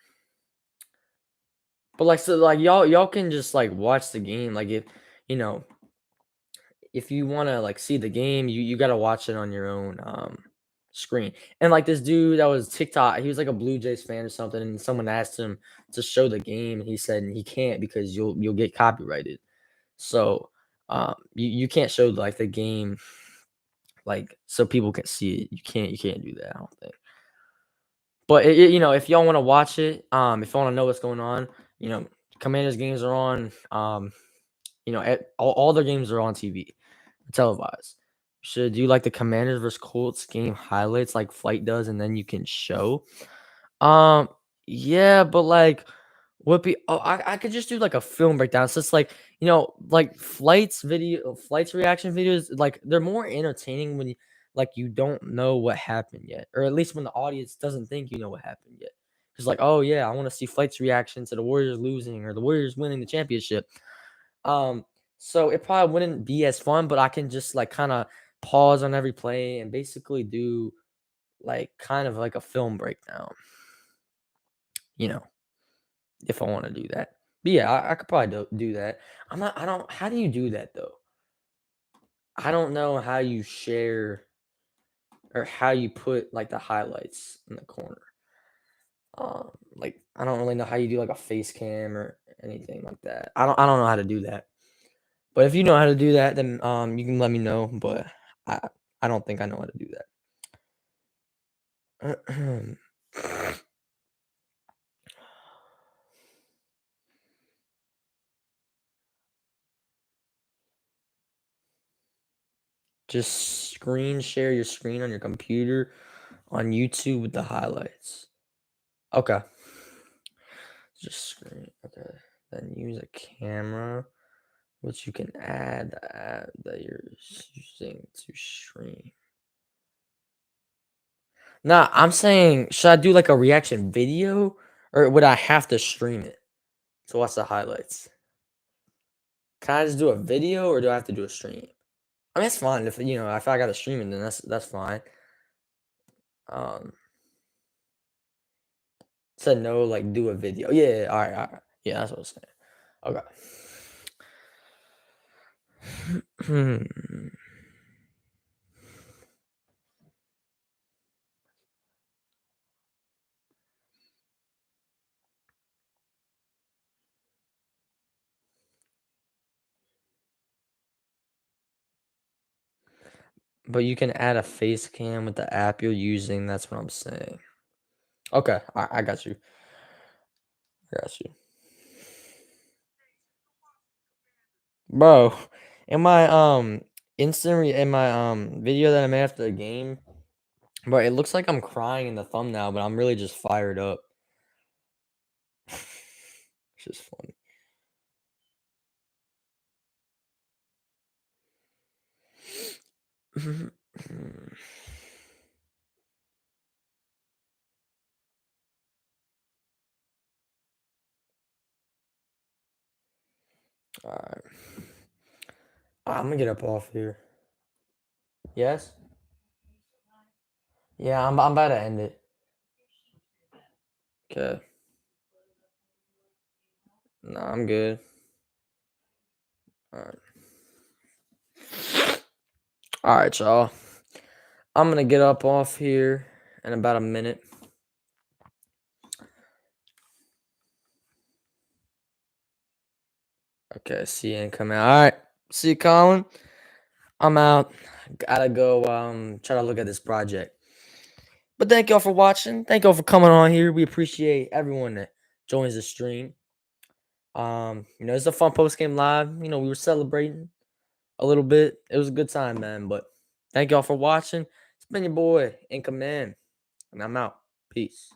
But like so like y'all can just like watch the game. Like you know, if you want to like see the game, you got to watch it on your own screen. And like this dude that was TikTok, he was like a Blue Jays fan or something and someone asked him to show the game and he said he can't because you'll get copyrighted. So, you can't show like the game like so people can see it. You can't do that. I don't think. But if y'all want to watch it, if you want to know what's going on, you know, Commanders games are on. All their games are on TV, televised. Should do like the Commanders versus Colts game highlights like Flight does, and then you can show. Um, yeah, but like, what be? Oh, I could just do like a film breakdown. So it's like like flights reaction videos. Like they're more entertaining when you don't know what happened yet, or at least when the audience doesn't think you know what happened yet. It's like, oh yeah, I want to see flights reaction to the Warriors losing or the Warriors winning the championship. Um, so it probably wouldn't be as fun, but I can just like kind of pause on every play and basically do like kind of like a film breakdown, you know, if I want to do that. But yeah, I could probably do that. I don't, how do you do that though? I don't know how you share or how you put like the highlights in the corner. Like I don't really know how you do like a face cam or anything like that. I don't know how to do that. But if you know how to do that, then you can let me know. But I I don't think I know how to do that. Just screen share your screen on your computer on YouTube with the highlights. Okay. Just screen. Okay. Then use a camera, which you can add the app that you're using to stream. Nah, I'm saying, should I do like a reaction video or would I have to stream it to watch the highlights? Can I just do a video or do I have to do a stream? I mean, that's fine if if I got to stream it, then that's fine. Um, said no, like do a video. Yeah, yeah, all right, all right. Yeah, that's what I was saying. Okay. But you can add a face cam with the app you're using. That's what I'm saying. Okay, I got you. I got you, bro. In my in my video that I made after the game, bro, it looks like I'm crying in the thumbnail, but I'm really just fired up. It's just funny. All right, I'm gonna get up off here. Yes. Yeah, I'm about to end it. Okay. No, I'm good. All right. All right, y'all. I'm gonna get up off here in about a minute. Okay, see you incoming. All right. See you, Colin. I'm out. Gotta go try to look at this project. But thank y'all for watching. Thank y'all for coming on here. We appreciate everyone that joins the stream. It's a fun post game live. We were celebrating a little bit. It was a good time, man. But thank y'all for watching. It's been your boy in command. And I'm out. Peace.